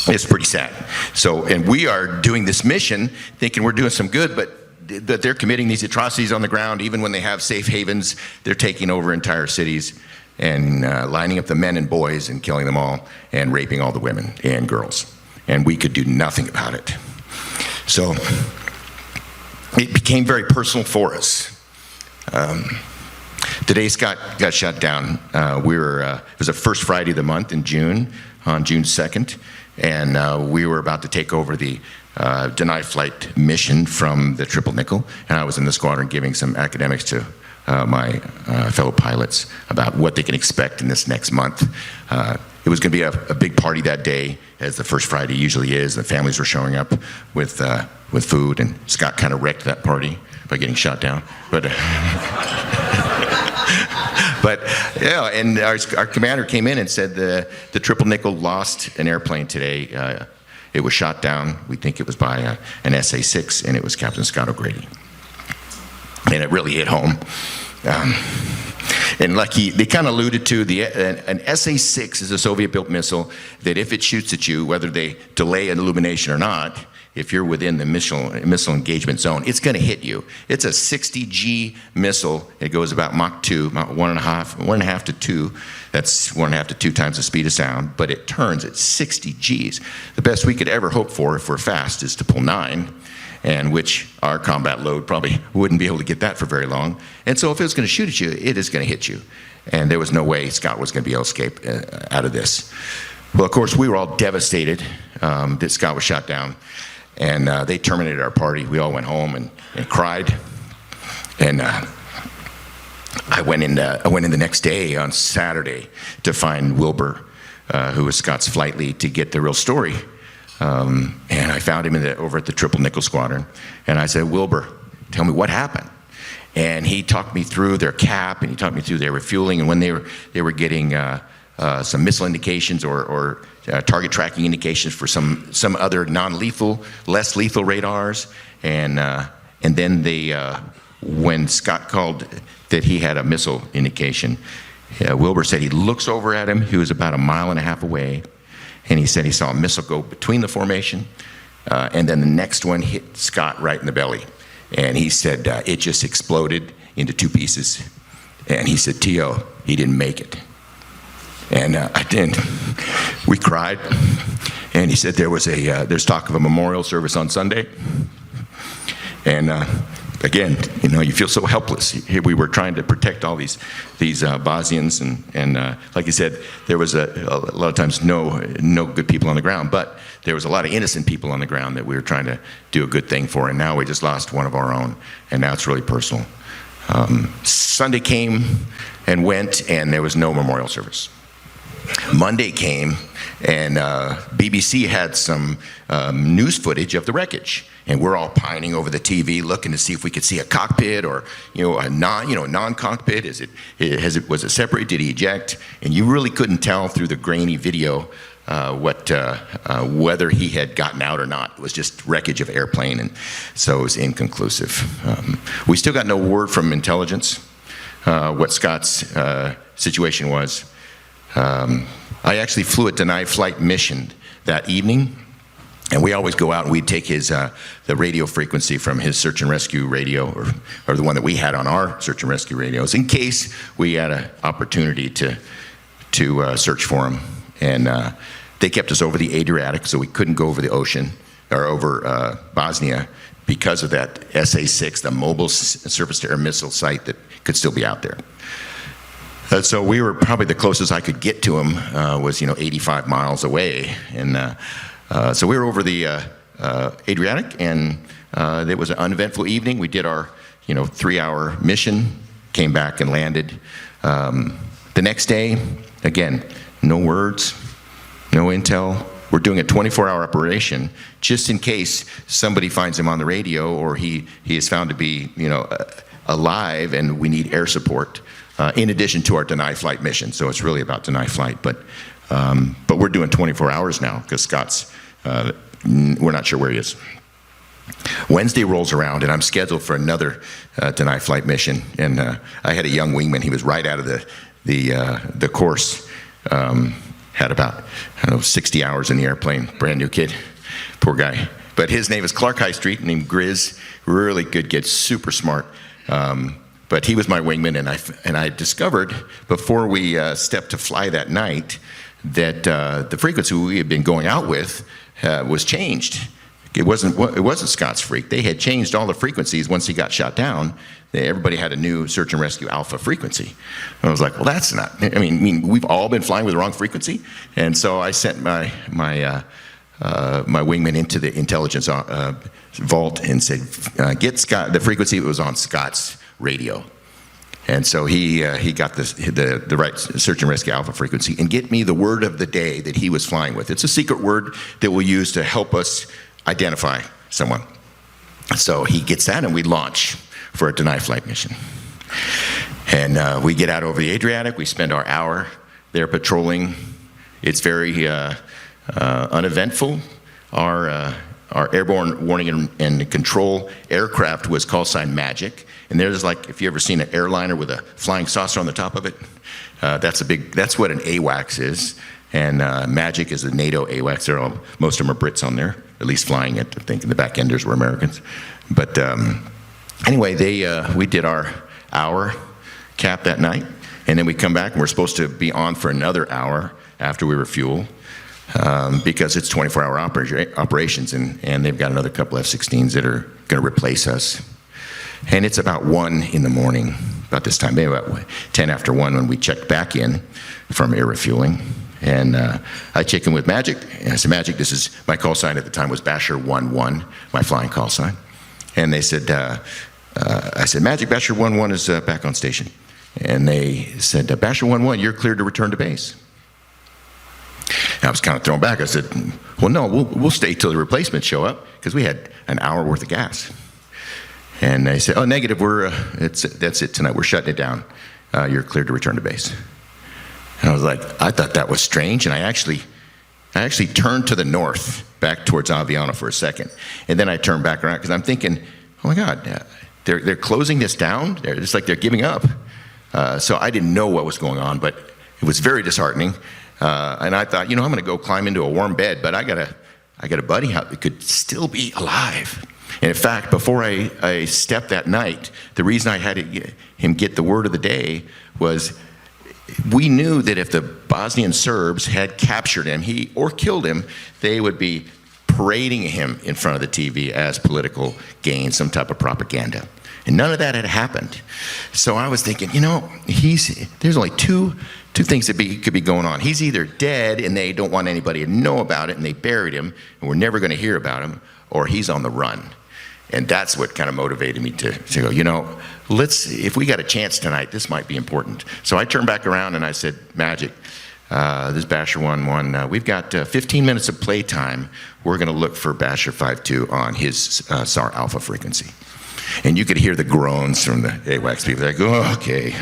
H: It's pretty sad. So, and we are doing this mission thinking we're doing some good, but they're committing these atrocities on the ground. Even when they have safe havens, they're taking over entire cities and lining up the men and boys and killing them all and raping all the women and girls. And we could do nothing about it. So it became very personal for us. Today Scott got shot down. It was the first Friday of the month in June, on June 2nd, and we were about to take over the Deny Flight mission from the Triple Nickel, and I was in the squadron giving some academics to my fellow pilots about what they can expect in this next month. It was going to be a big party that day, as the first Friday usually is. The families were showing up with food, and Scott kind of wrecked that party by getting shot down. But but yeah, and our commander came in and said the Triple Nickel lost an airplane today. It was shot down. We think it was by an SA-6, and it was Captain Scott O'Grady. And it really hit home. And like they kind of alluded to, an SA-6 is a Soviet-built missile that if it shoots at you, whether they delay an illumination or not, if you're within the missile engagement zone, it's going to hit you. It's a 60G missile. It goes about Mach 2, Mach 1.5 to 2. That's 1.5 to 2 times the speed of sound, but it turns at 60 Gs. The best we could ever hope for, if we're fast, is to pull 9, and which our combat load probably wouldn't be able to get that for very long. And so if it was going to shoot at you, it is going to hit you. And there was no way Scott was going to be able to escape out of this. Well, of course, we were all devastated that Scott was shot down. And they terminated our party. We all went home and cried. And I went in the next day on Saturday to find Wilbur, who was Scott's flight lead, to get the real story. And I found him over at the Triple Nickel Squadron. And I said, Wilbur, tell me what happened. And he talked me through their cap, and he talked me through their refueling, and when they were getting some missile indications or target tracking indications for some other non-lethal, less lethal radars. And then when Scott called that he had a missile indication, Wilbur said he looks over at him. He was about 1.5 miles away, and he said he saw a missile go between the formation, and then the next one hit Scott right in the belly. And he said it just exploded into 2 pieces. And he said, T.O., he didn't make it. And we cried. And he said there's talk of a memorial service on Sunday. And again, you feel so helpless. Here we were trying to protect all these Bosnians, and like you said, there was a lot of times no good people on the ground, but there was a lot of innocent people on the ground that we were trying to do a good thing for, and now we just lost one of our own, and now it's really personal. Sunday came and went, and there was no memorial service. Monday came, and BBC had some news footage of the wreckage, and we're all pining over the TV, looking to see if we could see a cockpit or a non-cockpit. Was it separate? Did he eject? And you really couldn't tell through the grainy video whether he had gotten out or not. It was just wreckage of airplane, and so it was inconclusive. We still got no word from intelligence what Scott's situation was. I actually flew a deny flight mission that evening, and we always go out and we'd take the radio frequency from his search and rescue radio, or the one that we had on our search and rescue radios, in case we had an opportunity to search for him. And they kept us over the Adriatic, so we couldn't go over the ocean or over Bosnia because of that SA-6, the mobile surface-to-air missile site that could still be out there. So we were probably the closest I could get to him was 85 miles away, and so we were over the Adriatic, and it was an uneventful evening. We did our 3-hour mission, came back and landed. The next day, again, no words, no intel. We're doing a 24-hour operation just in case somebody finds him on the radio, or he is found to be alive, and we need air support. In addition to our deny flight mission, so it's really about deny flight. But we're doing 24 hours now because Scott's, we're not sure where he is. Wednesday rolls around, and I'm scheduled for another deny flight mission. And I had a young wingman. He was right out of the course. Had about 60 hours in the airplane. Brand new kid, poor guy. But his name is Clark High Street, named Grizz. Really good kid, super smart. But he was my wingman, and I discovered before we stepped to fly that night that the frequency we had been going out with was changed. It wasn't Scott's freak. They had changed all the frequencies once he got shot down. Everybody had a new search and rescue alpha frequency. And I was like, well, that's not. I mean, we've all been flying with the wrong frequency. And so I sent my wingman into the intelligence vault and said, get Scott the frequency that was on Scott's radio. And so he got the right search and rescue alpha frequency, and get me the word of the day that he was flying with. It's a secret word that we'll use to help us identify someone. So he gets that, and we launch for a deny flight mission. And we get out over the Adriatic. We spend our hour there patrolling. It's very uneventful. Our airborne warning and control aircraft was call sign Magic. And there's, like, if you ever seen an airliner with a flying saucer on the top of it, that's what an AWACS is. And Magic is a NATO AWACS. Most of them are Brits on there, at least flying it. I think the back enders were Americans. But anyway, we did our hour cap that night, and then we come back, and we're supposed to be on for another hour after we refuel, because it's 24-hour operations, and they've got another couple F-16s that are going to replace us. And it's about 1 in the morning, about this time, maybe about 10 after 1 when we checked back in from air refueling. And I check in with Magic, and I said, Magic, this is, my call sign at the time was Basher 11, my flying call sign. And they said, I said, Magic, Basher 11 is back on station. And they said, Basher 11, you're cleared to return to base. And I was kind of thrown back. I said, well, no, we'll stay till the replacements show up, because we had an hour worth of gas. And they said, oh, negative, that's it tonight. We're shutting it down. You're cleared to return to base. And I was like, I thought that was strange, and I actually turned to the north, back towards Aviano for a second, and then I turned back around because I'm thinking, oh my God, they're closing this down. It's like they're giving up. So I didn't know what was going on, but it was very disheartening. And I thought, I'm going to go climb into a warm bed, but I got a buddy out that could still be alive. And in fact, before I stepped that night, the reason I had him get the word of the day was we knew that if the Bosnian Serbs had captured him or killed him, they would be parading him in front of the TV as political gain, some type of propaganda. And none of that had happened. So I was thinking, there's only two things that could be going on. He's either dead and they don't want anybody to know about it and they buried him and we're never going to hear about him, or he's on the run. And that's what kind of motivated me to go, if we got a chance tonight, this might be important. So I turned back around and I said, Magic, this is Basher 1-1. We've got 15 minutes of playtime. We're going to look for Basher 5-2 on his SAR alpha frequency. And you could hear the groans from the AWACS people. They're like, oh, okay.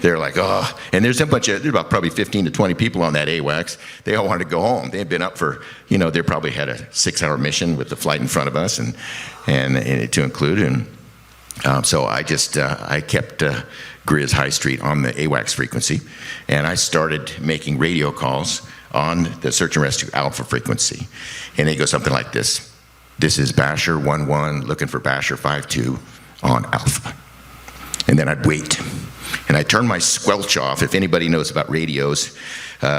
H: They're like, oh. And there's about probably 15 to 20 people on that AWACS. They all wanted to go home. They had been up for, they probably had a 6-hour mission with the flight in front of us and to include. And so I kept Grizz High Street on the AWACS frequency. And I started making radio calls on the search and rescue alpha frequency. And they go something like this. This is Basher 1-1 looking for Basher 5-2 on alpha. And then I'd wait. And I turn my squelch off. If anybody knows about radios,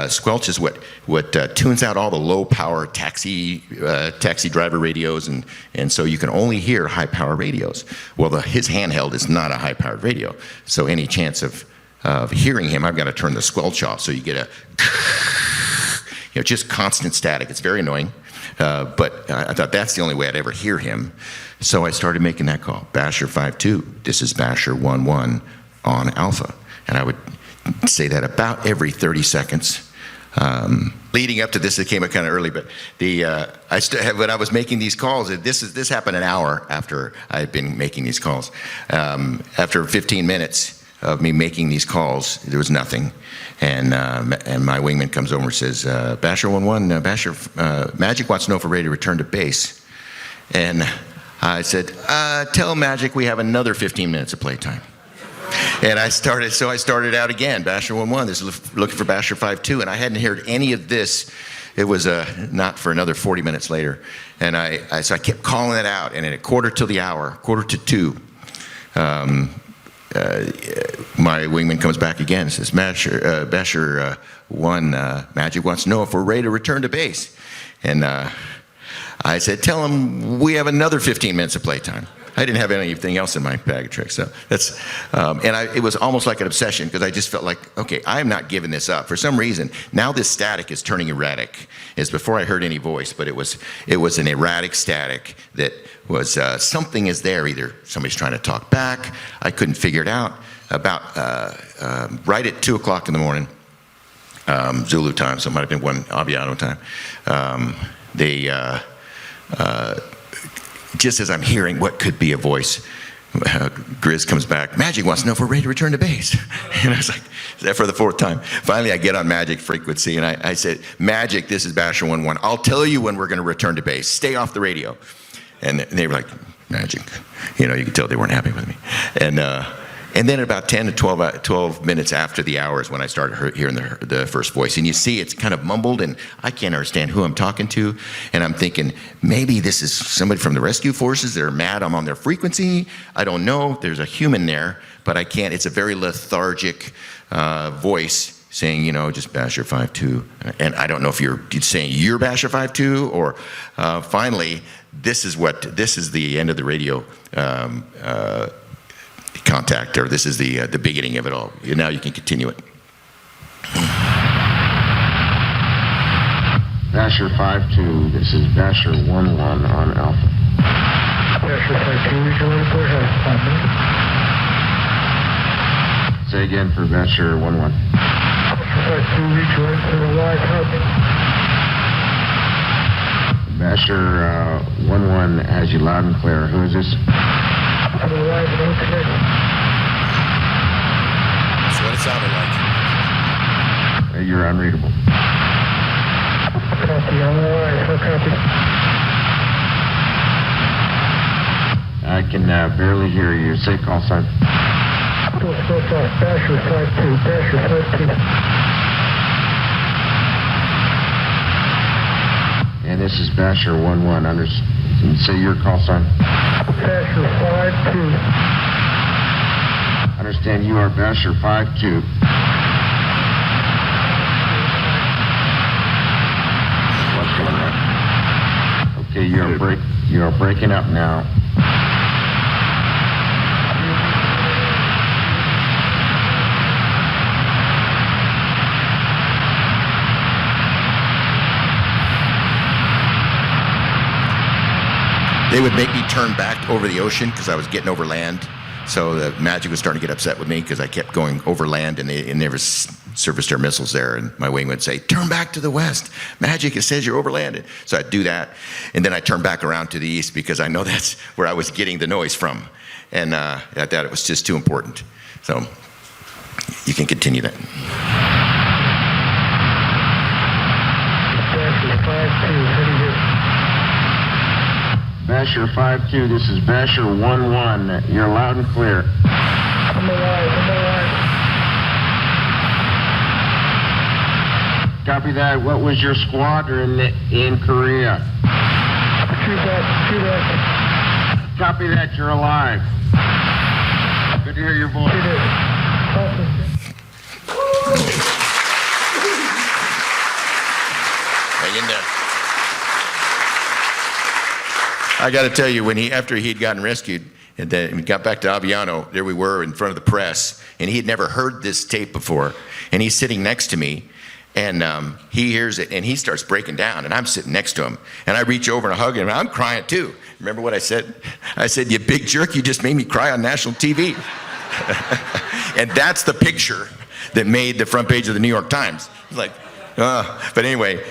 H: squelch is what tunes out all the low power taxi driver radios, and so you can only hear high power radios. Well, his handheld is not a high powered radio, so any chance of hearing him, I've got to turn the squelch off. So you get just constant static. It's very annoying. But I thought that's the only way I'd ever hear him. So I started making that call. Basher 5-2, this is Basher 1-1 on alpha. And I would say that about every 30 seconds. Leading up to this, it came kind of early, but when I was making these calls, this happened an hour after I had been making these calls. After 15 minutes of me making these calls, there was nothing. And my wingman comes over and says, Basher 1-1, Basher, Magic wants to know if we're ready to return to base. And I said, tell Magic we have another 15 minutes of playtime. And I started out again, Basher 1-1, this is looking for Basher 5-2, and I hadn't heard any of this. It was not for another 40 minutes later. And so I kept calling it out, and at 1:45, 1:45, my wingman comes back again and says, Basher 1, Magic wants to know if we're ready to return to base. And I said, tell him we have another 15 minutes of playtime. I didn't have anything else in my bag of tricks. So that's, it was almost like an obsession because I just felt like, okay, I'm not giving this up. For some reason, now this static is turning erratic. It's before I heard any voice, but it was an erratic static that was, something is there. Either somebody's trying to talk back. I couldn't figure it out. About right at 2 o'clock in the morning, Zulu time, so it might have been Aviano time, just as I'm hearing what could be a voice, Grizz comes back, Magic wants to know if we're ready to return to base. And I was like, is that for the 4th time? Finally, I get on Magic frequency, and I said, Magic, this is Basher 1-1. I'll tell you when we're going to return to base. Stay off the radio. And they were like, Magic. You could tell they weren't happy with me. And then about 10 to 12 minutes after the hour is when I started hearing the first voice. And you see it's kind of mumbled, and I can't understand who I'm talking to. And I'm thinking, maybe this is somebody from the rescue forces. They're mad I'm on their frequency. I don't know. There's a human there, but I can't. It's a very lethargic voice saying, just Basher 5-2. And I don't know if you're saying you're Basher 5-2 or finally, this is the end of the radio contact, or this is the beginning of it all. Now you can continue it.
F: Basher 5-2, this is Basher 1-1 on alpha.
I: Basher 5-2, regional report, have 5 minutes.
F: Say again for Basher 1-1.
I: Basher 5-2, regional report, live,
F: Basher 1-1 has you loud and clear. Who is this?
I: I'm alive and okay.
H: That's what it sounded like.
F: you're unreadable.
I: Copy, on the line, full copy.
F: I can barely hear you. Say call sign.
I: Still so far, Basher 5-2, Basher 5-2.
F: And this is Basher 1-1. And say your call sign.
I: Basher 5-2.
F: Understand you are Basher 5-2. What's going on? Okay, you are breaking up now.
H: They would make me turn back over the ocean because I was getting over land. So the Magic was starting to get upset with me because I kept going over land and there was surface air missiles there. And my wing would say, turn back to the west. Magic, it says you're over land. So I'd do that. And then I'd turn back around to the east because I know that's where I was getting the noise from. And I thought it was just too important. So you can continue that.
I: Basher 5-2, heading here.
F: Basher 5-2, this is Basher 1-1. You're loud and clear.
I: I'm alive, I'm alive.
F: Copy that. What was your squadron in Korea?
I: Shoot back.
F: Copy that. You're alive. Good to hear your voice.
I: Shoot it.
H: Hang in there. I got to tell you, after he'd gotten rescued and then we got back to Aviano, there we were in front of the press, and he had never heard this tape before, and he's sitting next to me, and he hears it, and he starts breaking down, and I'm sitting next to him, and I reach over and I hug him, and I'm crying too. Remember what I said? I said, you big jerk, you just made me cry on national TV. And that's the picture that made the front page of the New York Times. Like, but anyway,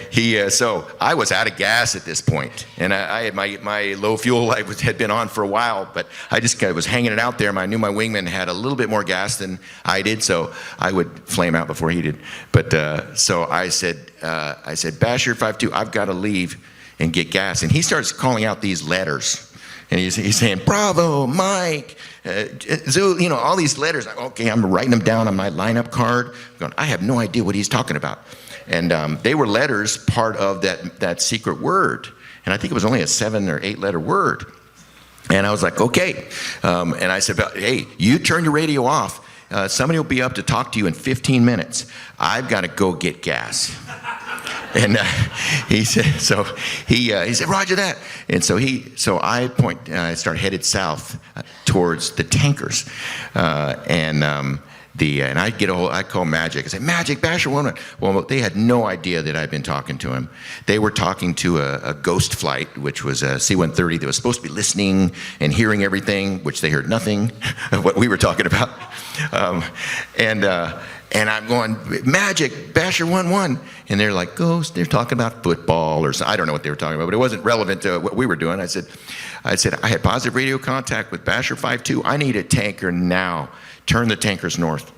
H: so I was out of gas at this point, and I had my low fuel light had been on for a while, but I just kind of was hanging it out there. I knew my wingman had a little bit more gas than I did, so I would flame out before he did. But so I said, Basher 5-2, I've got to leave and get gas, and he starts calling out these letters. And he's saying, Bravo, Mike, Zulu, all these letters. Okay, I'm writing them down on my lineup card. I'm going, I have no idea what he's talking about. And they were letters, part of that secret word. And I think it was only a 7 or 8 letter word. And I was like, okay. And I said, hey, you turn your radio off. Somebody will be up to talk to you in 15 minutes. I've got to go get gas. And he said, he said, Roger that. And so I start headed south towards the tankers. And I call Magic. I say, Magic, Basher 1-1. Well, they had no idea that I'd been talking to him. They were talking to a ghost flight, which was a C-130 that was supposed to be listening and hearing everything, which they heard nothing of what we were talking about. And I'm going, Magic, Basher 1-1. And they're like, ghost, they're talking about football or something. I don't know what they were talking about, but it wasn't relevant to what we were doing. I said, I had positive radio contact with Basher 5-2. I need a tanker now. Turn the tankers north.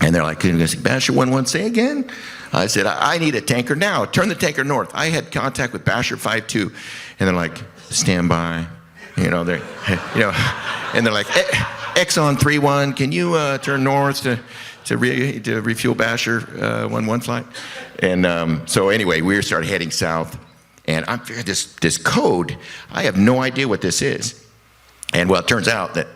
H: And they're like, Basher 1-1, say again? I said, I need a tanker now. Turn the tanker north. I had contact with Basher 5-2. And they're like, stand by. And they're like, Exxon 3-1, can you turn north to refuel Basher 1-1 flight? And so anyway, we started heading south. And I'm figuring this code, I have no idea what this is. And well, it turns out that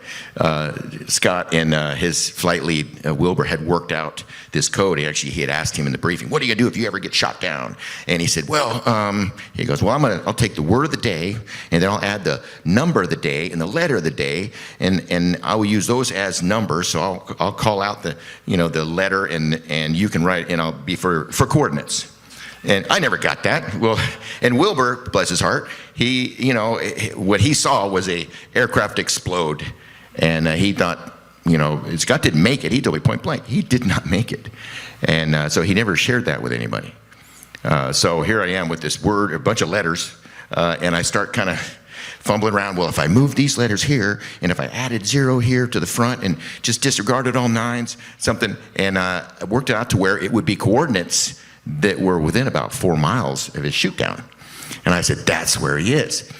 H: Scott and his flight lead, Wilbur, had worked out this code. He had asked him in the briefing, what are you going to do if you ever get shot down? And he said, he goes, I'll take the word of the day, and then I'll add the number of the day and the letter of the day, and I will use those as numbers. So I'll call out the letter, and you can write, and I'll be for coordinates. And I never got that. Well, and Wilbur, bless his heart, what he saw was a aircraft explode, and he thought, Scott didn't make it. He told me point blank, he did not make it, and so he never shared that with anybody. So here I am with this word, a bunch of letters, and I start kind of fumbling around. Well, if I move these letters here, and if I added 0 here to the front and just disregarded all 9s, something, and I worked it out to where it would be coordinates that were within about 4 miles of his shoot down. And I said, that's where he is.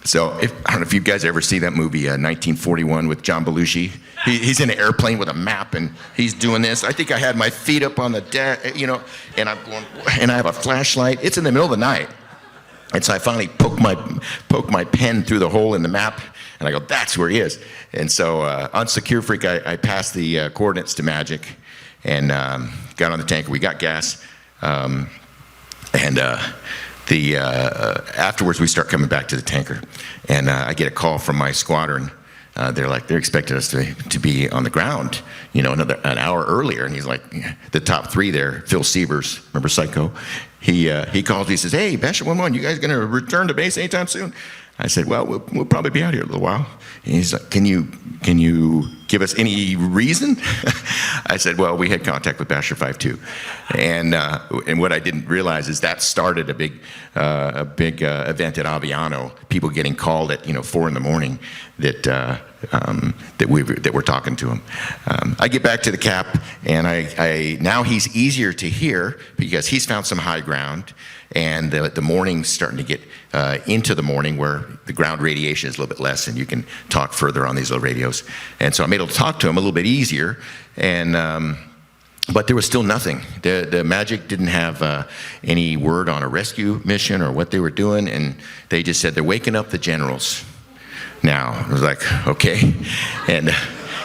H: So I don't know if you guys ever see that movie, 1941 with John Belushi. He's in an airplane with a map and he's doing this. I think I had my feet up on the deck, you know, and I'm going, and I have a flashlight. It's in the middle of the night. And so I finally poke my pen through the hole in the map, and I go, that's where he is. And so on Secure Freak, I passed the coordinates to Magic and got on the tanker. We got gas, afterwards we start coming back to the tanker, and I get a call from my squadron. They're expecting us to be on the ground, you know, an hour earlier. And he's like, the top 3 there, Phil Sievers, remember Psycho? He calls me, he says, hey, Basher 1-1, you guys gonna return to base anytime soon? I said, well, we'll probably be out here a little while. And he's like, can you give us any reason? I said, well, we had contact with Basher 5-2. And what I didn't realize is that started a big event at Aviano, people getting called at 4 in the morning that we're talking to him. I get back to the cap, and I now he's easier to hear because he's found some high ground, and the morning's starting to get into the morning where the ground radiation is a little bit less, and you can talk further on these little radios. And so I'm able to talk to him a little bit easier, and but there was still nothing. The Magic didn't have any word on a rescue mission or what they were doing, and they just said they're waking up the generals. Now, I was like, okay. And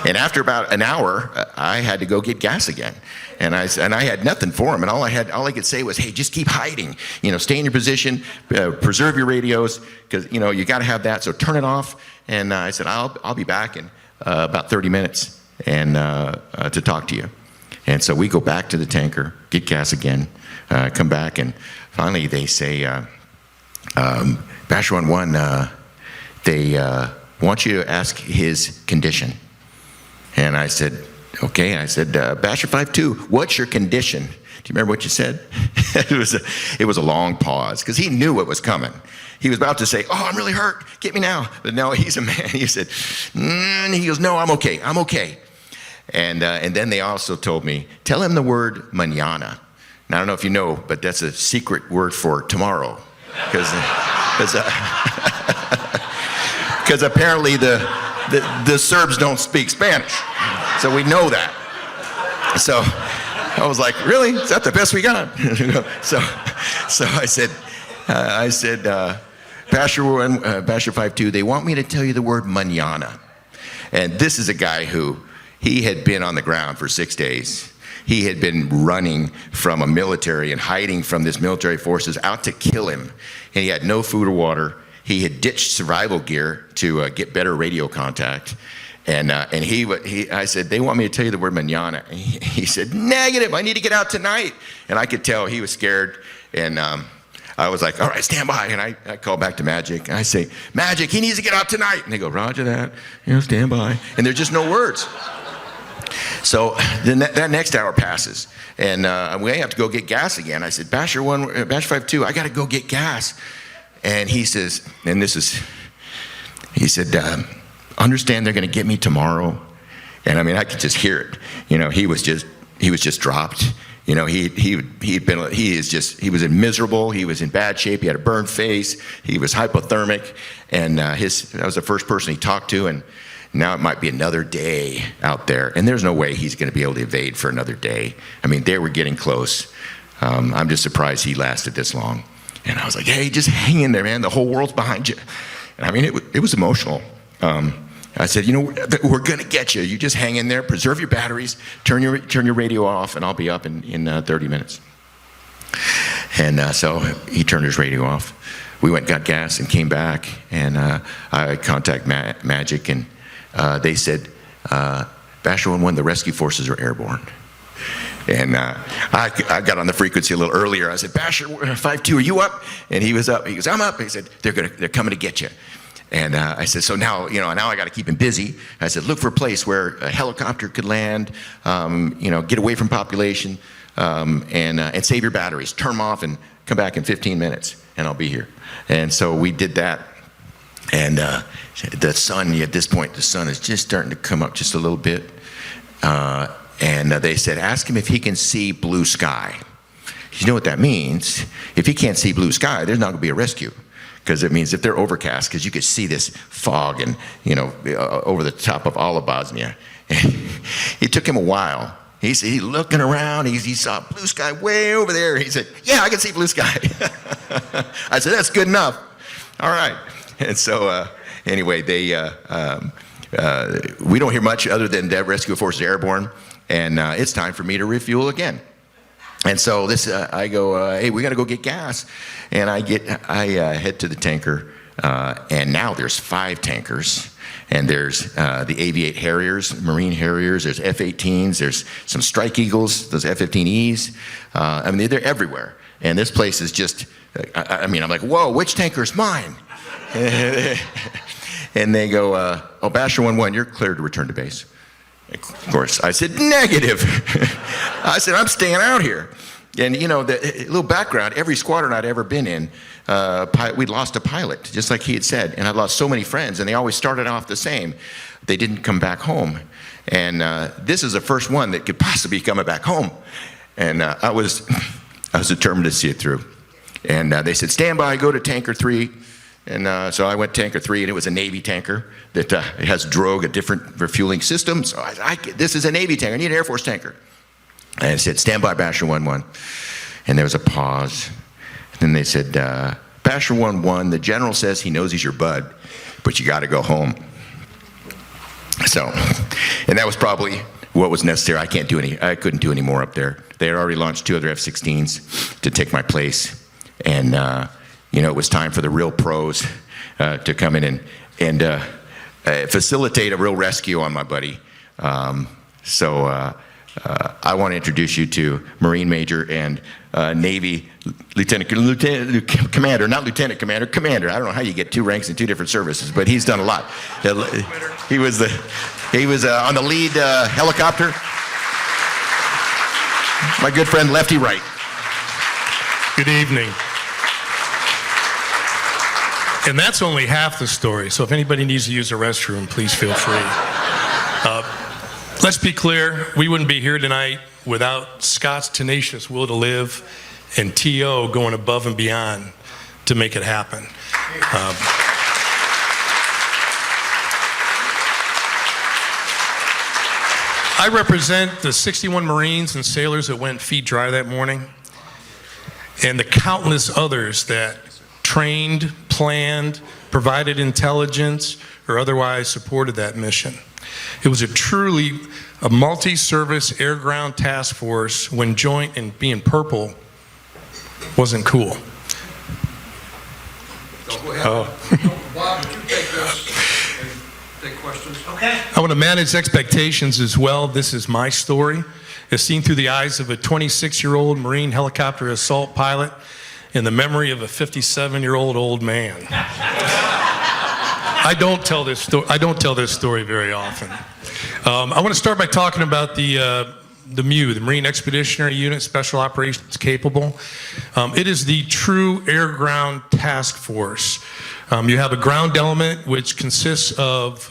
H: after about an hour, I had to go get gas again. And I had nothing for him. And all I could say was, hey, just keep hiding. You know, stay in your position, preserve your radios, because, you know, you got to have that. So turn it off. And I said, I'll be back in about 30 minutes and to talk to you. And so we go back to the tanker, get gas again, come back. And finally they say, Basher 1-1, they want you to ask his condition. And I said, okay. I said, Basher 5-2, what's your condition? Do you remember what you said? It was a long pause, because he knew what was coming. He was about to say, oh, I'm really hurt, get me now. But no, he's a man. He said, he goes, no, I'm okay. And then they also told me, tell him the word mañana. Now, I don't know if you know, but that's a secret word for tomorrow. Because apparently the Serbs don't speak Spanish. So we know that. So I was like, really? Is that the best we got? So I said, Basher 5-2, they want me to tell you the word mañana. And this is a guy who, he had been on the ground for 6 days. He had been running from a military and hiding from this military forces out to kill him. And he had no food or water. He had ditched survival gear to get better radio contact. And I said, they want me to tell you the word mañana. And he said, negative, I need to get out tonight. And I could tell he was scared. And I was like, all right, stand by. And I called back to Magic. And I say, Magic, he needs to get out tonight. And they go, roger that, stand by. And there's just no words. So then that next hour passes. And we have to go get gas again. I said, Basher 5-2, I got to go get gas. And he says, he said, understand they're going to get me tomorrow. And I mean, I could just hear it. He was just dropped. He was miserable. He was in bad shape. He had a burned face. He was hypothermic. And that was the first person he talked to. And now it might be another day out there. And there's no way he's going to be able to evade for another day. I mean, they were getting close. I'm just surprised he lasted this long. And I was like, hey, just hang in there, man. The whole world's behind you. And I mean, it was emotional. I said, we're going to get you. You just hang in there, preserve your batteries, turn your radio off, and I'll be up in 30 minutes. And so he turned his radio off. We went and got gas and came back, and I contacted Magic, and they said, Basher 1-1, the rescue forces are airborne. And I got on the frequency a little earlier. I said, Basher 5-2, are you up? And he was up. He goes, I'm up. He said, they're coming to get you. And I said, so now, now I got to keep him busy. I said, look for a place where a helicopter could land, get away from population, and save your batteries. Turn them off and come back in 15 minutes, and I'll be here. And so we did that. And the sun, at this point, the sun is just starting to come up just a little bit. And they said, ask him if he can see blue sky. You know what that means? If he can't see blue sky, there's not going to be a rescue. Because it means if they're overcast, because you could see this fog and, over the top of all of Bosnia. It took him a while. He's looking around. He saw blue sky way over there. He said, yeah, I can see blue sky. I said, that's good enough. All right. And so anyway, we don't hear much other than the Rescue Forces Airborne. And it's time for me to refuel again. And so I go, hey, we got to go get gas. And I head to the tanker, and now there's 5 tankers. And there's the AV-8 Harriers, Marine Harriers, there's F-18s, there's some Strike Eagles, those F-15Es. I mean, they're everywhere. And this place is just, I'm like, whoa, which tanker is mine? And they go, oh, Basher 1-1, you're cleared to return to base. Of course, I said, negative. I said, I'm staying out here. And, the little background, every squadron I'd ever been in, we'd lost a pilot, just like he had said. And I'd lost so many friends, and they always started off the same. They didn't come back home. And this is the first one that could possibly come back home. And I was determined to see it through. And they said, stand by, go to tanker 3. And so I went to tanker 3, and it was a Navy tanker that it has drogue, a different refueling system. So this is a Navy tanker. I need an Air Force tanker. And I said, stand by, Basher 1-1. And there was a pause. And then they said, Basher 1-1, the general says he knows he's your bud, but you got to go home. So, and that was probably what was necessary. I couldn't do any more up there. They had already launched 2 other F-16s to take my place. And, it was time for the real pros to come in and facilitate a real rescue on my buddy. So I want to introduce you to Marine Major and Navy Lieutenant Commander, not Lieutenant Commander, Commander. I don't know how you get 2 ranks in 2 different services, but he's done a lot. He was on the lead helicopter. My good friend Lefty Wright.
J: Good evening. And that's only half the story, so if anybody needs to use the restroom, please feel free. Let's be clear, we wouldn't be here tonight without Scott's tenacious will to live and T.O. going above and beyond to make it happen. I represent the 61 Marines and sailors that went feet dry that morning, and the countless others that trained, planned, provided intelligence, or otherwise supported that mission. It was truly a multi-service air-ground task force when joint and being purple wasn't cool.
A: Bob, would you take this and take questions?
E: Okay.
J: I want to manage expectations as well. This is my story, as seen through the eyes of a 26-year-old Marine helicopter assault pilot in the memory of a 57-year-old old man. I don't tell this story very often. I want to start by talking about the MU, the Marine Expeditionary Unit, Special Operations Capable. It is the true air-ground task force. You have a ground element which consists of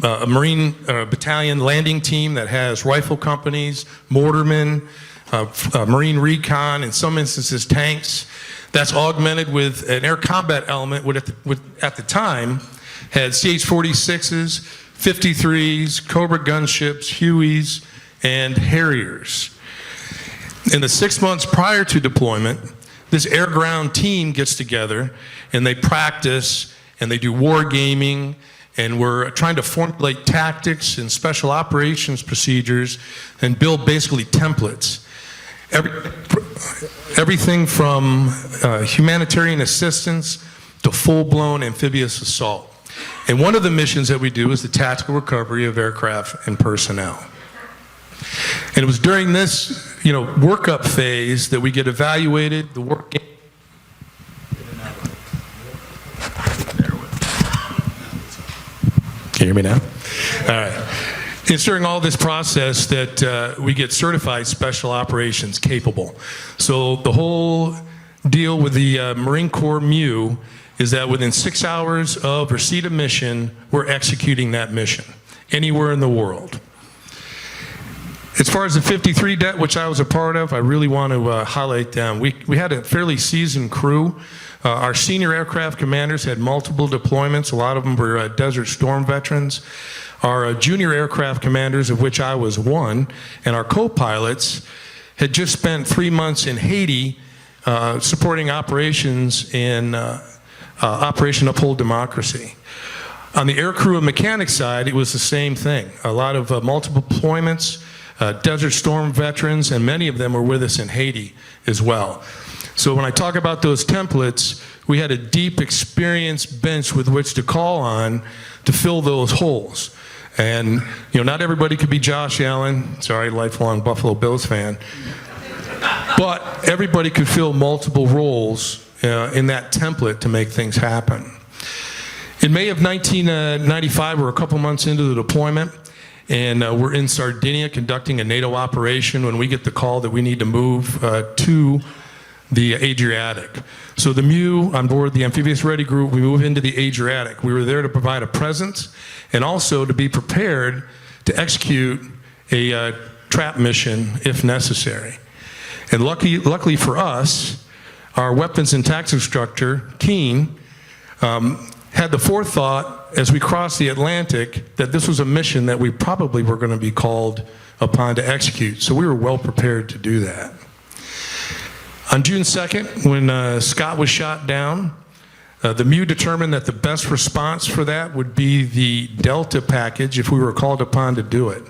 J: a Marine battalion landing team that has rifle companies, mortarmen, Marine recon, in some instances tanks. That's augmented with an air combat element which at the time had CH-46s, 53s, Cobra gunships, Hueys, and Harriers. In the 6 months prior to deployment, this air-ground team gets together and they practice and they do war gaming, and we're trying to formulate tactics and special operations procedures and build basically templates. Everything from humanitarian assistance to full-blown amphibious assault. And one of the missions that we do is the tactical recovery of aircraft and personnel. And it was during this, workup phase that we get evaluated, the work. Can you hear me now? All right. It's during all this process that we get certified special operations capable. So the whole deal with the Marine Corps MU is that within 6 hours of receipt of mission, we're executing that mission anywhere in the world. As far as the 53 det, which I was a part of, I really want to highlight them. We had a fairly seasoned crew. Our senior aircraft commanders had multiple deployments. A lot of them were Desert Storm veterans. Our junior aircraft commanders, of which I was one, and our co-pilots had just spent 3 months in Haiti supporting operations in Operation Uphold Democracy. On the aircrew and mechanic side, it was the same thing. A lot of multiple deployments, Desert Storm veterans, and many of them were with us in Haiti as well. So when I talk about those templates, we had a deep experienced bench with which to call on to fill those holes. And, not everybody could be Josh Allen. Sorry, lifelong Buffalo Bills fan. But everybody could fill multiple roles in that template to make things happen. In May of 1995, we're a couple months into the deployment, and we're in Sardinia conducting a NATO operation when we get the call that we need to move to the Adriatic. So the MEU on board the Amphibious Ready Group, we move into the Adriatic. We were there to provide a presence and also to be prepared to execute a trap mission if necessary. And luckily for us, our weapons and tactics instructor, Keen, had the forethought as we crossed the Atlantic that this was a mission that we probably were going to be called upon to execute. So we were well prepared to do that. On June 2nd, when Scott was shot down, the MEU determined that the best response for that would be the Delta package if we were called upon to do it.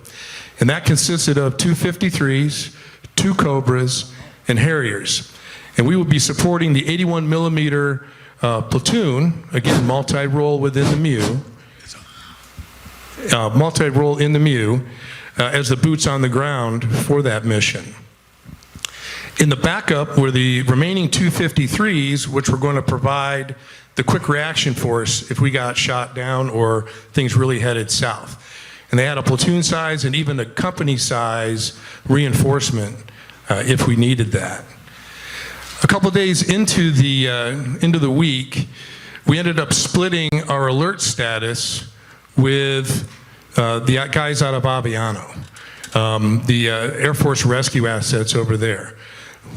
J: And that consisted of 2 53s, 2 Cobras, and Harriers. And we would be supporting the 81 millimeter platoon, again, multi-role within the MEU, multi-role in the MEU, as the boots on the ground for that mission. In the backup were the remaining 2 53s, which were going to provide the quick reaction force if we got shot down or things really headed south. And they had a platoon size and even a company size reinforcement if we needed that. A couple days into the week, we ended up splitting our alert status with the guys out of Aviano, the Air Force rescue assets over there.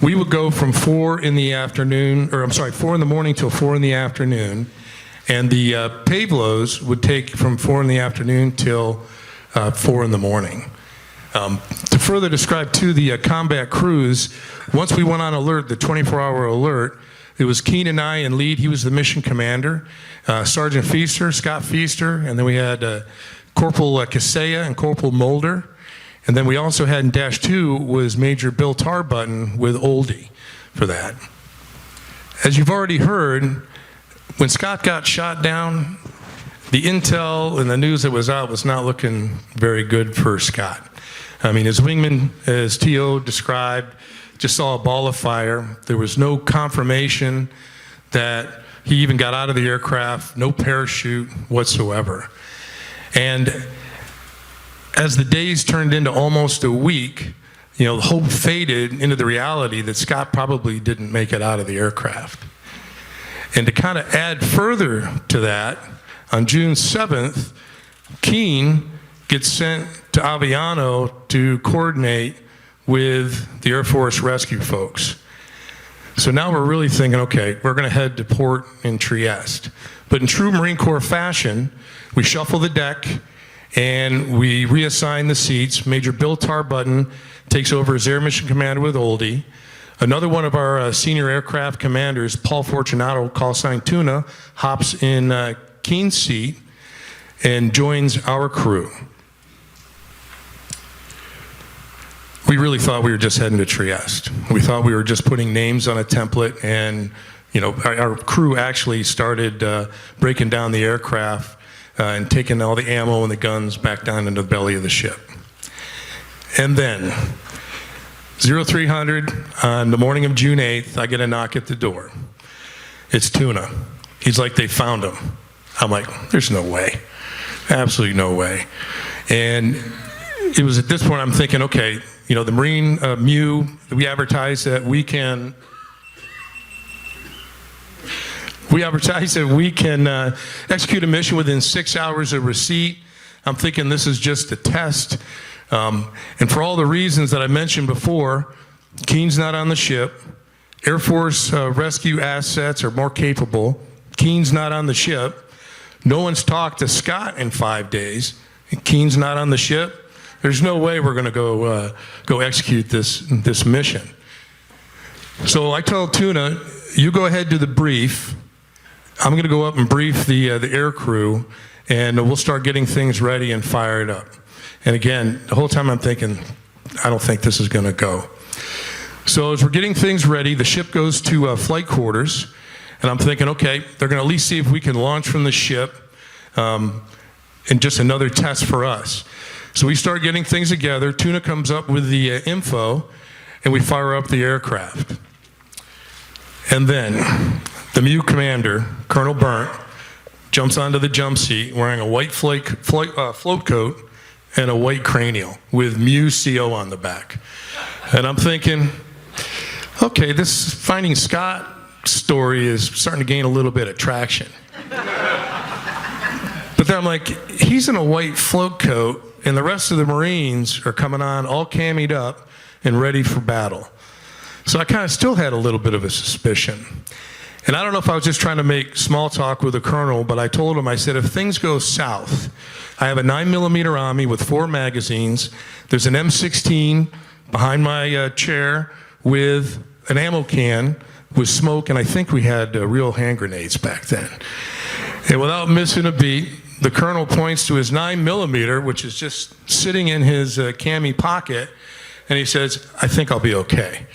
J: We would go from 4 in the morning till 4 in the afternoon, and the Pavlos would take from 4 in the afternoon till 4 in the morning. To further describe too the combat crews, once we went on alert, the 24-hour alert, it was Keen and I in lead. He was the mission commander, Sergeant Feaster, Scott Feaster, and then we had Corporal Kaseya and Corporal Mulder. And then we also had in Dash 2 was Major Bill Tarbutton with Oldie for that. As you've already heard, when Scott got shot down, the intel and the news that was out was not looking very good for Scott. I mean, his wingman, as T.O. described, just saw a ball of fire. There was no confirmation that he even got out of the aircraft, no parachute whatsoever. And as the days turned into almost a week, the hope faded into the reality that Scott probably didn't make it out of the aircraft. And to kind of add further to that, on June 7th, Keen gets sent to Aviano to coordinate with the Air Force rescue folks. So now we're really thinking, okay, we're going to head to port in Trieste. But in true Marine Corps fashion, we shuffle the deck and we reassign the seats. Major Bill Tarbutton takes over as Air Mission Commander with Oldie. Another one of our senior aircraft commanders, Paul Fortunato, call sign Tuna, hops in Keen's seat and joins our crew. We really thought we were just heading to Trieste. We thought we were just putting names on a template, and our crew actually started breaking down the aircraft and taking all the ammo and the guns back down into the belly of the ship. And then, 0300 on the morning of June 8th, I get a knock at the door. It's Tuna. He's like, they found him. I'm like, there's no way. Absolutely no way. And it was at this point I'm thinking, okay, the Marine MEU, we advertise that we can We advertised that we can execute a mission within 6 hours of receipt. I'm thinking this is just a test. And for all the reasons that I mentioned before, Keene's not on the ship. Air Force rescue assets are more capable. Keene's not on the ship. No one's talked to Scott in 5 days. Keene's not on the ship. There's no way we're going to go execute this mission. So I told Tuna, you go ahead to the brief. I'm going to go up and brief the air crew, and we'll start getting things ready and fired up. And again, the whole time I'm thinking, I don't think this is going to go. So as we're getting things ready, the ship goes to flight quarters, and I'm thinking, okay, they're going to at least see if we can launch from the ship, and just another test for us. So we start getting things together. Tuna comes up with the info, and we fire up the aircraft. And then the MEU commander, Colonel Burnt, jumps onto the jump seat wearing a white float coat and a white cranial with MEU CO on the back. And I'm thinking, okay, this Finding Scott story is starting to gain a little bit of traction. But then I'm like, he's in a white float coat, and the rest of the Marines are coming on all cammied up and ready for battle. So I kind of still had a little bit of a suspicion. And I don't know if I was just trying to make small talk with the colonel, but I told him, I said, if things go south, I have a 9mm Omni with 4 magazines. There's an M16 behind my chair with an ammo can with smoke, and I think we had real hand grenades back then. And without missing a beat, the colonel points to his 9mm, which is just sitting in his cami pocket, and he says, I think I'll be okay.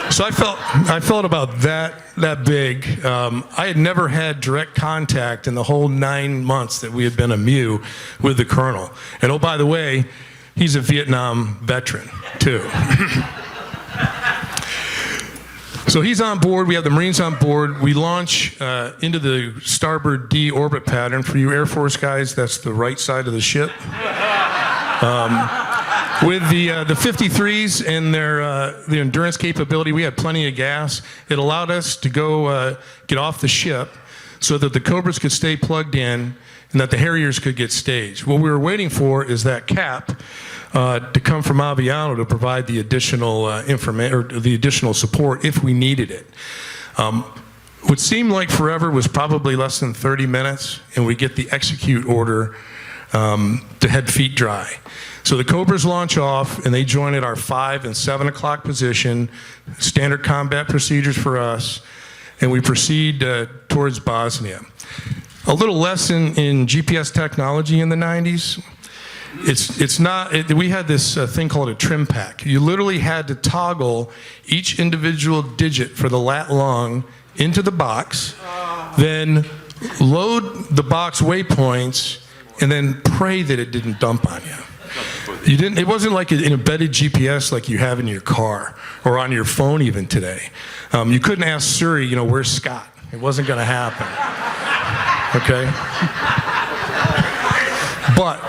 J: So I felt about that big. I had never had direct contact in the whole 9 months that we had been a MEU with the colonel. And oh, by the way, he's a Vietnam veteran, too. So he's on board. We have the Marines on board. We launch into the starboard D orbit pattern. For you Air Force guys, that's the right side of the ship. With the 53s and the endurance capability, we had plenty of gas. It allowed us to go get off the ship so that the Cobras could stay plugged in and that the Harriers could get staged. What we were waiting for is that cap to come from Aviano to provide the additional the additional support if we needed it. What seemed like forever was probably less than 30 minutes, and we get the execute order to head feet dry. So the Cobras launch off, and they join at our 5 and 7 o'clock position, standard combat procedures for us, and we proceed towards Bosnia. A little lesson in GPS technology in the 90s. We had this thing called a trim pack. You literally had to toggle each individual digit for the lat long into the box, then load the box waypoints, and then pray that it didn't dump on you. It wasn't like an embedded GPS like you have in your car or on your phone even today. You couldn't ask Siri, where's Scott? It wasn't going to happen. Okay? But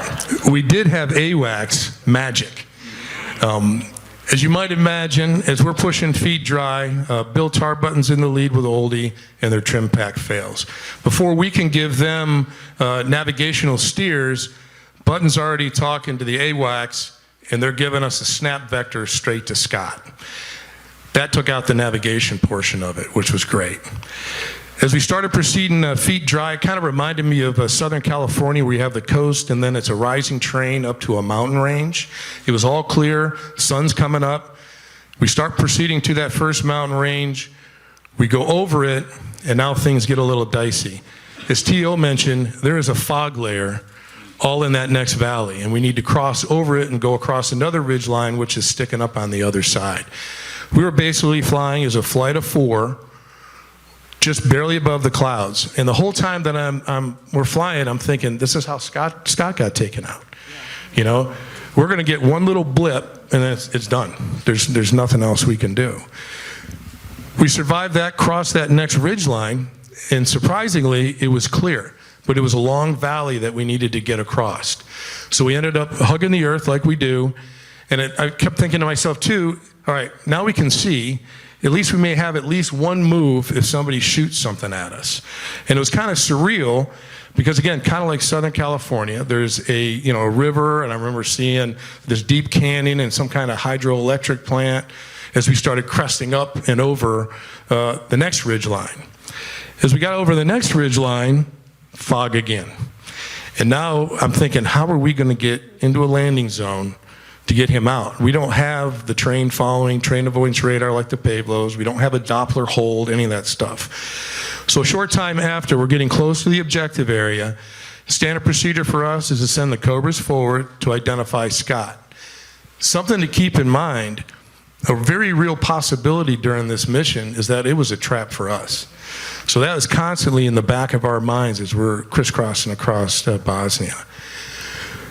J: we did have AWACS magic. As you might imagine, as we're pushing feet dry, Bill Tarbutton's in the lead with Oldie, and their trim pack fails. Before we can give them navigational steers, Button's already talking to the AWACS, and they're giving us a snap vector straight to Scott. That took out the navigation portion of it, which was great. As we started proceeding feet dry, it kind of reminded me of Southern California, where you have the coast and then it's a rising terrain up to a mountain range. It was all clear, sun's coming up. We start proceeding to that first mountain range. We go over it, and now things get a little dicey. As T.O. mentioned, there is a fog layer all in that next valley, and we need to cross over it and go across another ridge line, which is sticking up on the other side. We were basically flying as a flight of 4, just barely above the clouds. And the whole time that we're flying, I'm thinking, this is how Scott got taken out. We're going to get one little blip, and then it's done. There's nothing else we can do. We survived that, crossed that next ridge line, and surprisingly, it was clear. But it was a long valley that we needed to get across. So we ended up hugging the earth like we do. And I kept thinking to myself, too, all right, now we can see. at least we may have at least one move if somebody shoots something at us. And it was kind of surreal because, again, kind of like Southern California, there's a river, and I remember seeing this deep canyon and some kind of hydroelectric plant as we started cresting up and over the next ridge line. As we got over the next ridge line, fog again. And now I'm thinking, how are we going to get into a landing zone to get him out? We don't have the terrain following, terrain avoidance radar like the Pablos. We don't have a Doppler hold, any of that stuff. So a short time after, we're getting close to the objective area. Standard procedure for us is to send the Cobras forward to identify Scott. Something to keep in mind, a very real possibility during this mission is that it was a trap for us. So that was constantly in the back of our minds as we're crisscrossing across Bosnia.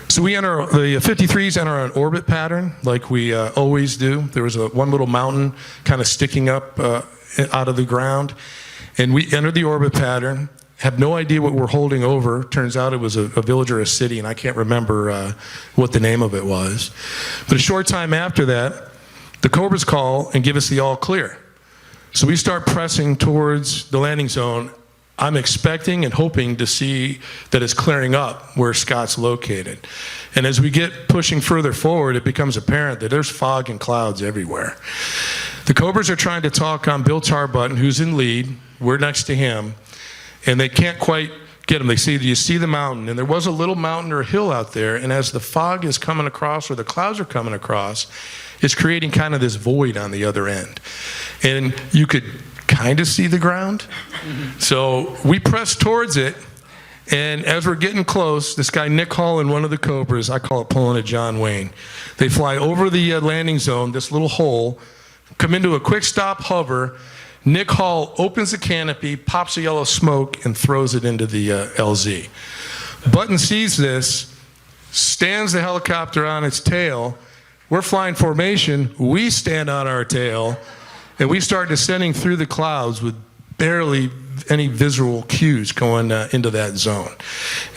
J: So we enter, the 53s enter an orbit pattern like we always do. There was one little mountain kind of sticking up out of the ground. And we enter the orbit pattern, have no idea what we're holding over. Turns out it was a village or a city, and I can't remember what the name of it was. But a short time after that, the Cobras call and give us the all clear. So we start pressing towards the landing zone. I'm expecting and hoping to see that it's clearing up where Scott's located. And as we get pushing further forward, it becomes apparent that there's fog and clouds everywhere. The Cobras are trying to talk on Bill Tarbutton, who's in lead. We're next to him. And they can't quite get him. They see, do you see the mountain? And there was a little mountain or a hill out there. And as the fog is coming across or the clouds are coming across, it's creating kind of this void on the other end. And you could kind of see the ground. So we press towards it, and as we're getting close, this guy Nick Hall and one of the Cobras, I call it pulling a John Wayne, they fly over the landing zone, this little hole, come into a quick stop hover. Nick Hall opens the canopy, pops a yellow smoke, and throws it into the LZ. Button sees this, stands the helicopter on its tail. We're flying formation, we stand on our tail, and we start descending through the clouds with barely any visual cues going into that zone.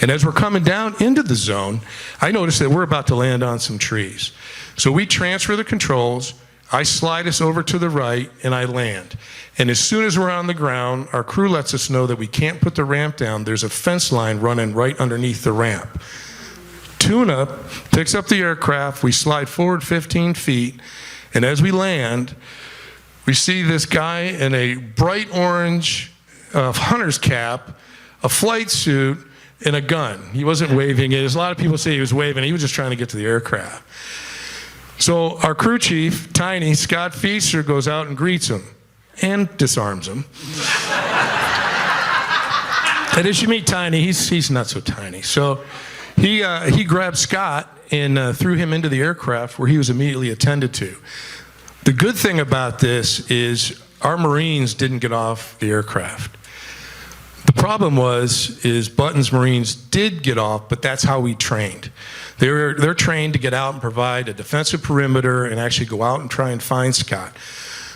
J: And as we're coming down into the zone, I noticed that we're about to land on some trees. So we transfer the controls, I slide us over to the right, and I land. And as soon as we're on the ground, our crew lets us know that we can't put the ramp down. There's a fence line running right underneath the ramp. Tuna picks up the aircraft, we slide forward 15 feet, and as we land, we see this guy in a bright orange hunter's cap, a flight suit, and a gun. He wasn't waving it. A lot of people say he was waving. He was just trying to get to the aircraft. So our crew chief, Tiny, Scott Feaster, goes out and greets him and disarms him. And as you meet Tiny, he's not so tiny. So he grabbed Scott and threw him into the aircraft where he was immediately attended to. The good thing about this is our Marines didn't get off the aircraft. The problem is Button's Marines did get off, but that's how we trained. They're trained to get out and provide a defensive perimeter and actually go out and try and find Scott.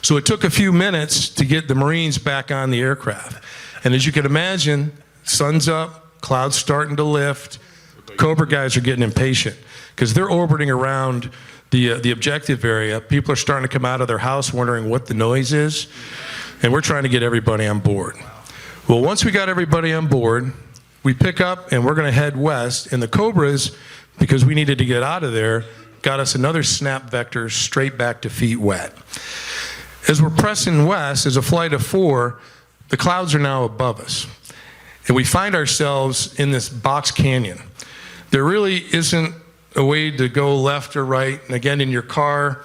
J: So it took a few minutes to get the Marines back on the aircraft. And as you can imagine, sun's up, clouds starting to lift, Cobra guys are getting impatient because they're orbiting around the objective area. People are starting to come out of their house wondering what the noise is, and we're trying to get everybody on board. Well, once we got everybody on board, we pick up and we're going to head west, and the Cobras, because we needed to get out of there, got us another snap vector straight back to feet wet. As we're pressing west, as a flight of 4, the clouds are now above us, and we find ourselves in this box canyon. There really isn't a way to go left or right. And again, in your car,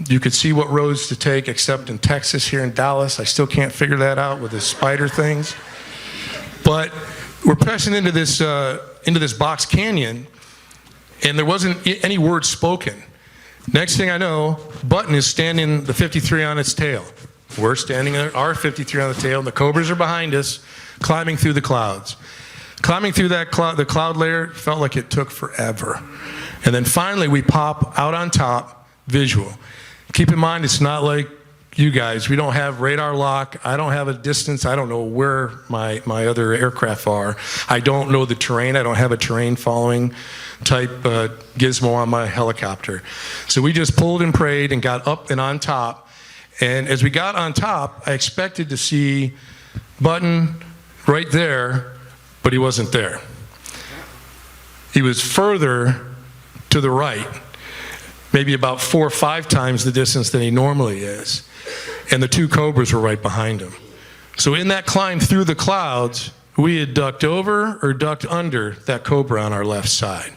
J: you could see what roads to take, except in Texas, here in Dallas. I still can't figure that out with the spider things. But we're pressing into this box canyon, and there wasn't any word spoken. Next thing I know, Button is standing the 53 on its tail. We're standing our 53 on the tail, and the Cobras are behind us, climbing through the clouds. Climbing through the cloud layer felt like it took forever. And then finally we pop out on top, visual. Keep in mind, it's not like you guys. We don't have radar lock. I don't have a distance. I don't know where my other aircraft are. I don't know the terrain. I don't have a terrain following type gizmo on my helicopter. So we just pulled and prayed and got up and on top. And as we got on top, I expected to see Button right there, but he wasn't there. He was further to the right, maybe about 4 or 5 times the distance than he normally is. And the 2 Cobras were right behind him. So in that climb through the clouds, we had ducked over or ducked under that Cobra on our left side.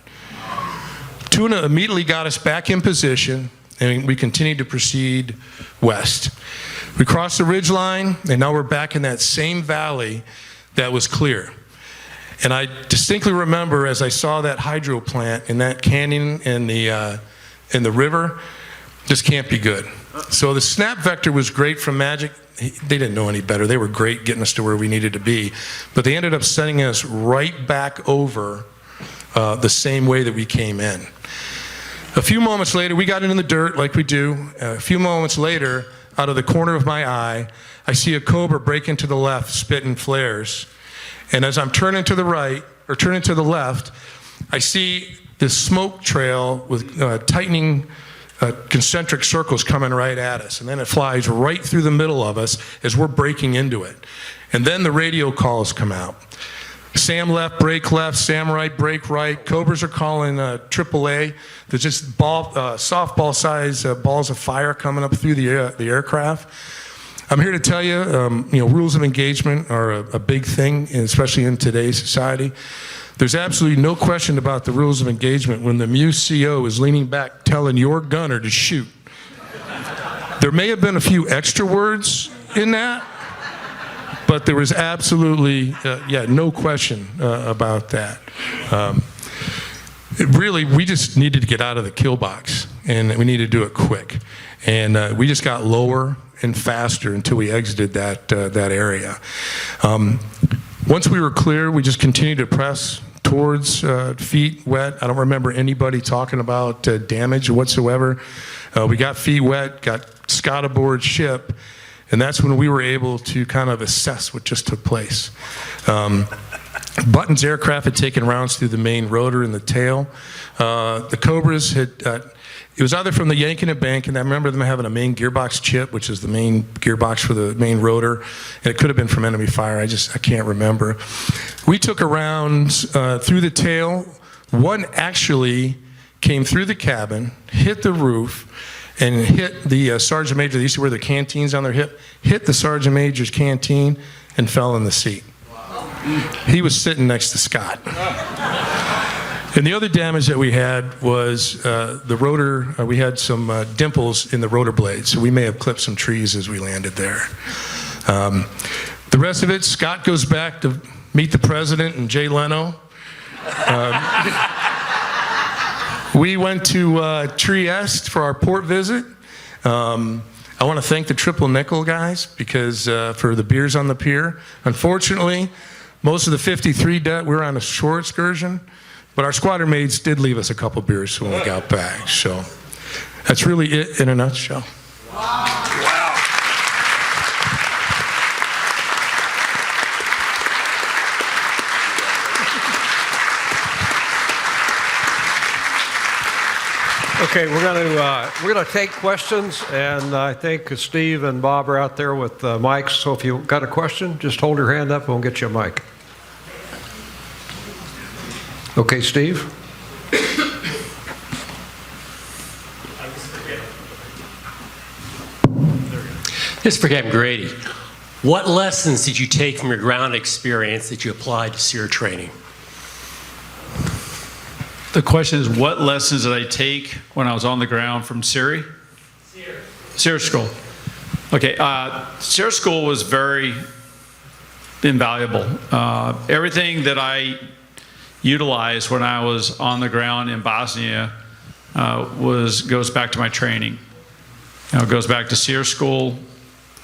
J: Tuna immediately got us back in position, and we continued to proceed west. We crossed the ridge line, and now we're back in that same valley that was clear. And I distinctly remember as I saw that hydro plant in that canyon in the river, this can't be good. So the snap vector was great from Magic. They didn't know any better. They were great getting us to where we needed to be. But they ended up sending us right back over the same way that we came in. A few moments later, we got into the dirt like we do. A few moments later, out of the corner of my eye, I see a Cobra break into the left, spitting flares. And as I'm turning to the right, or turning to the left, I see this smoke trail with tightening concentric circles coming right at us. And then it flies right through the middle of us as we're breaking into it. And then the radio calls come out. Sam left, break left, Sam right, break right. Cobras are calling AAA. There's just softball size balls of fire coming up through the aircraft. I'm here to tell you, rules of engagement are a big thing, especially in today's society. There's absolutely no question about the rules of engagement when the MU CO is leaning back telling your gunner to shoot. There may have been a few extra words in that, but there was absolutely, no question about that. We just needed to get out of the kill box, and we needed to do it quick. And we just got lower and faster until we exited that area. Once we were clear, we just continued to press towards feet wet. I don't remember anybody talking about damage whatsoever. We got feet wet, got Scott aboard ship, and that's when we were able to kind of assess what just took place. Button's aircraft had taken rounds through the main rotor and the tail. The Cobras had, it was either from the yanking and banking. I remember them having a main gearbox chip, which is the main gearbox for the main rotor. And it could have been from enemy fire. I can't remember. We took a round through the tail. One actually came through the cabin, hit the roof, and hit the Sergeant Major. You see where the canteen's on their hip? Hit the Sergeant Major's canteen and fell in the seat. He was sitting next to Scott. And the other damage that we had was the rotor. We had some dimples in the rotor blades, so we may have clipped some trees as we landed there. The rest of it, Scott goes back to meet the president and Jay Leno. We went to Trieste for our port visit. I want to thank the Triple Nickel guys because for the beers on the pier. Unfortunately, most of the 53 we were on a shore excursion, but our squadron mates did leave us a couple beers when we got back. So that's really it in a nutshell.
E: Wow.
A: Okay, we're going to take questions, and I think Steve and Bob are out there with mics. So if you've got a question, just hold your hand up, and we'll get you a mic. Okay, Steve.
K: This is for Captain Grady. What lessons did you take from your ground experience that you applied to SEER training?
G: The question is, what lessons did I take when I was on the ground from SEER? SEER school. Okay, SEER school was very invaluable. Everything that I utilized when I was on the ground in Bosnia goes back to my training. It goes back to SEER school,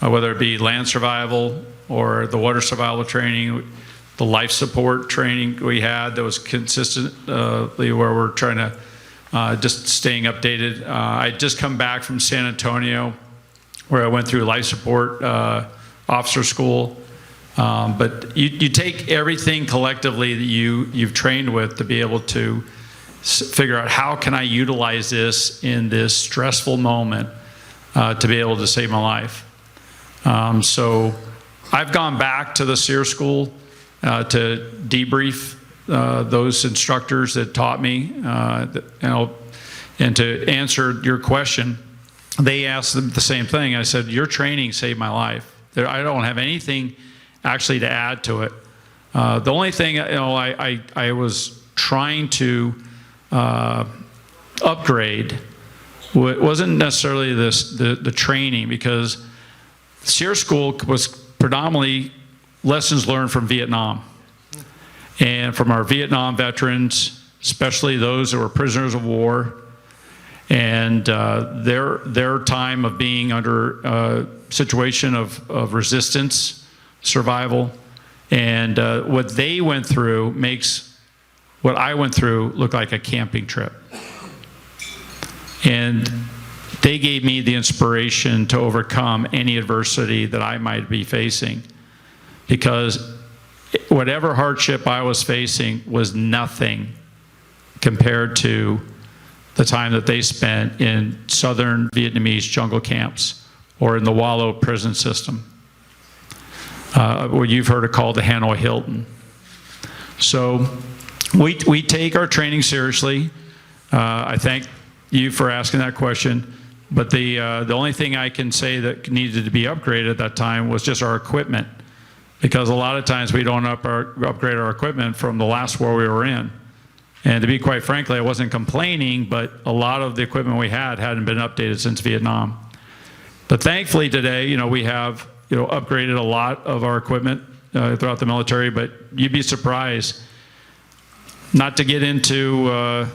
G: whether it be land survival or the water survival training, the life support training we had that was consistently where we're trying to just staying updated. I just come back from San Antonio where I went through life support officer school. But you take everything collectively that you've trained with to be able to figure out how can I utilize this in this stressful moment
C: to be able to save my life. So I've gone back to the SEER school to debrief those instructors that taught me, and to answer your question, they asked them the same thing. I said, your training saved my life. I don't have anything actually to add to it. The only thing, I was trying to upgrade wasn't necessarily the training, because SEER school was predominantly lessons learned from Vietnam and from our Vietnam veterans, especially those that were prisoners of war, and their time of being under a situation of resistance, survival, and what they went through makes what I went through look like a camping trip. And they gave me the inspiration to overcome any adversity that I might be facing, because whatever hardship I was facing was nothing compared to the time that they spent in southern Vietnamese jungle camps or in the Wallow prison system, what you've heard it called the Hanoi Hilton. So we take our training seriously. I thank you for asking that question. But the only thing I can say that needed to be upgraded at that time was just our equipment, because a lot of times we don't upgrade our equipment from the last war we were in. And to be quite frankly, I wasn't complaining, but a lot of the equipment we had hadn't been updated since Vietnam. But thankfully today, we have upgraded a lot of our equipment throughout the military. But you'd be surprised, not to get into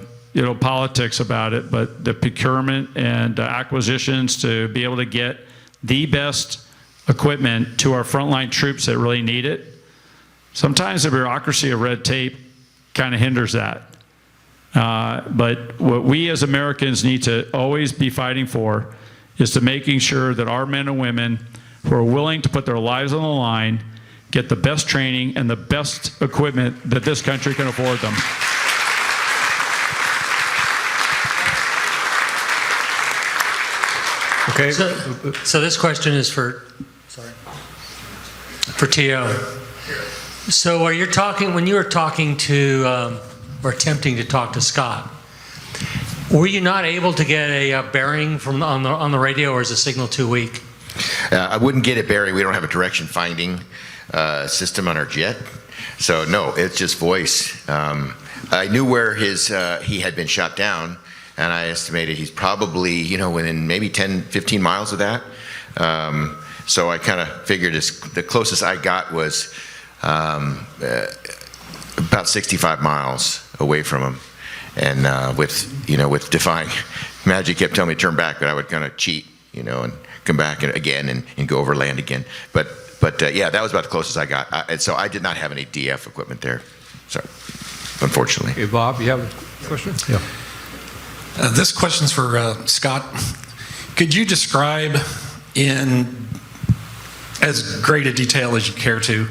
C: politics about it, but the procurement and acquisitions to be able to get the best equipment to our frontline troops that really need it. Sometimes the bureaucracy of red tape kind of hinders that. But what we as Americans need to always be fighting for is to making sure that our men and women who are willing to put their lives on the line get the best training and the best equipment that this country can afford them.
A: Okay.
K: So this question is for T.O. So when you were talking to, or attempting to talk to Scott, were you not able to get a bearing from on the radio, or is the signal too weak?
H: I wouldn't get it, Barry. We don't have a direction finding system on our jet. So no, it's just voice. I knew where he had been shot down, and I estimated he's probably, within maybe 10, 15 miles of that. So I kind of figured the closest I got was about 65 miles away from him. And with defying, Magic kept telling me to turn back, but I would kind of cheat, and come back again and go over land again. But yeah, that was about the closest I got. And so I did not have any DF equipment there, so unfortunately.
A: Hey, Bob, you have a question? Yeah.
L: This question's for Scott. Could you describe in as great a detail as you care to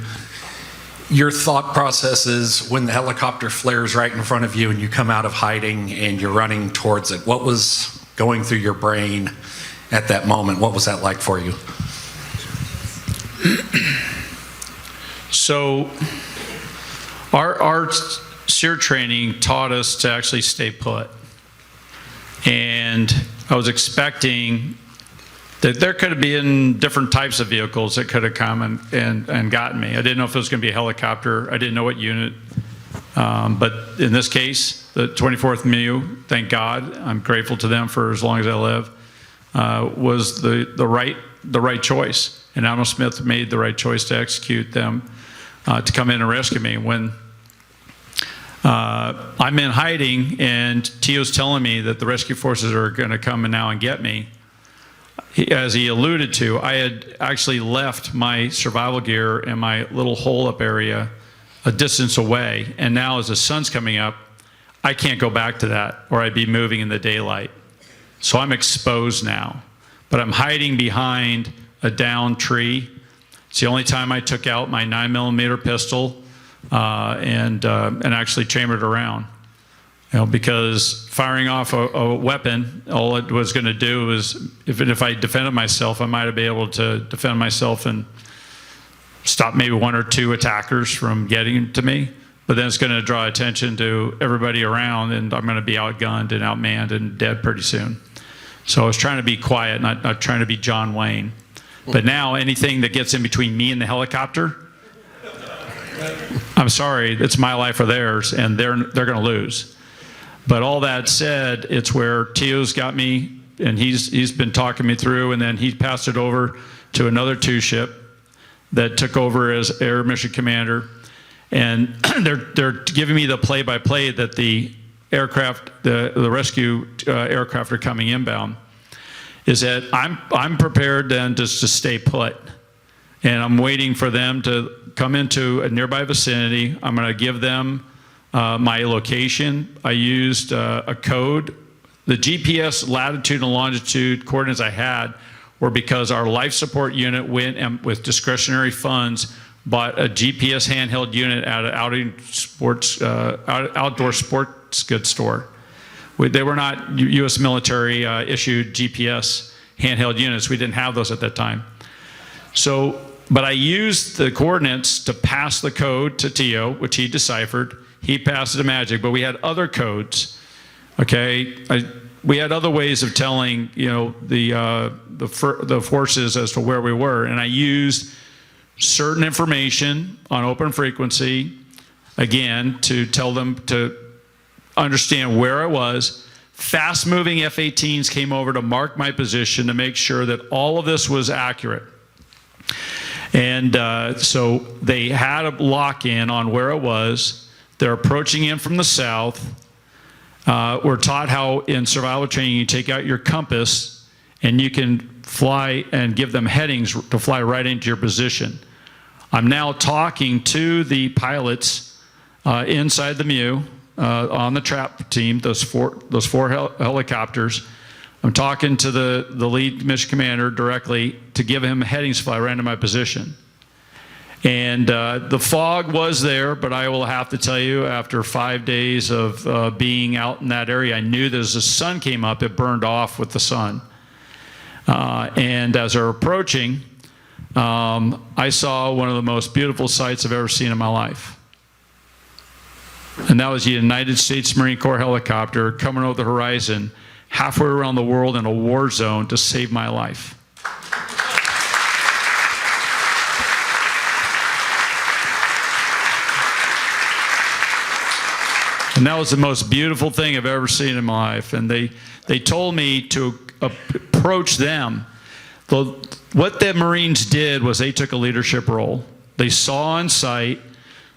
L: your thought processes when the helicopter flares right in front of you and you come out of hiding and you're running towards it? What was going through your brain at that moment? What was that like for you?
C: So our SEER training taught us to actually stay put. And I was expecting that there could have been different types of vehicles that could have come and gotten me. I didn't know if it was going to be a helicopter. I didn't know what unit. But in this case, the 24th MU, thank God, I'm grateful to them for as long as I live, was the right choice. And Admiral Smith made the right choice to execute them, to come in and rescue me. When I'm in hiding and T.O.'s telling me that the rescue forces are going to come now and get me, as he alluded to, I had actually left my survival gear in my little hole-up area a distance away, and now as the sun's coming up, I can't go back to that, or I'd be moving in the daylight. So I'm exposed now, but I'm hiding behind a downed tree. It's the only time I took out my 9mm pistol and actually chambered around. because firing off a weapon, all it was going to do was, if I defended myself, I might have been able to defend myself and stop maybe one or two attackers from getting to me. But then it's going to draw attention to everybody around, and I'm going to be outgunned and outmanned and dead pretty soon. So I was trying to be quiet, not trying to be John Wayne. But now anything that gets in between me and the helicopter, I'm sorry, it's my life or theirs, and they're going to lose. But all that said, it's where T.O.'s got me, and he's been talking me through, and then he passed it over to another two-ship that took over as Air Mission Commander. And they're giving me the play-by-play that the aircraft, the rescue aircraft are coming inbound. Is that I'm prepared then just to stay put, and I'm waiting for them to come into a nearby vicinity. I'm going to give them my location. I used a code. The GPS latitude and longitude coordinates I had were because our life support unit went and with discretionary funds bought a GPS handheld unit at an outdoor sports goods store. They were not U.S. military issued GPS handheld units. We didn't have those at that time. So, but I used the coordinates to pass the code to T.O., which he deciphered. He passed it to Magic, but we had other codes. Okay, we had other ways of telling, the forces as to where we were, and I used certain information on open frequency, again, to tell them to understand where I was. Fast-moving F-18s came over to mark my position to make sure that all of this was accurate. And so they had a lock-in on where it was. They're approaching in from the south. We're taught how in survival training you take out your compass and you can fly and give them headings to fly right into your position. I'm now talking to the pilots inside the MEU on the trap team, those four helicopters. I'm talking to the lead mission commander directly to give him headings to fly right into my position. And the fog was there, but I will have to tell you, after 5 days of being out in that area, I knew that as the sun came up, it burned off with the sun. And as they're approaching, I saw one of the most beautiful sights I've ever seen in my life. And that was the United States Marine Corps helicopter coming over the horizon, halfway around the world in a war zone to save my life. And that was the most beautiful thing I've ever seen in my life. And they told me to approach them. What the Marines did was they took a leadership role. They saw on sight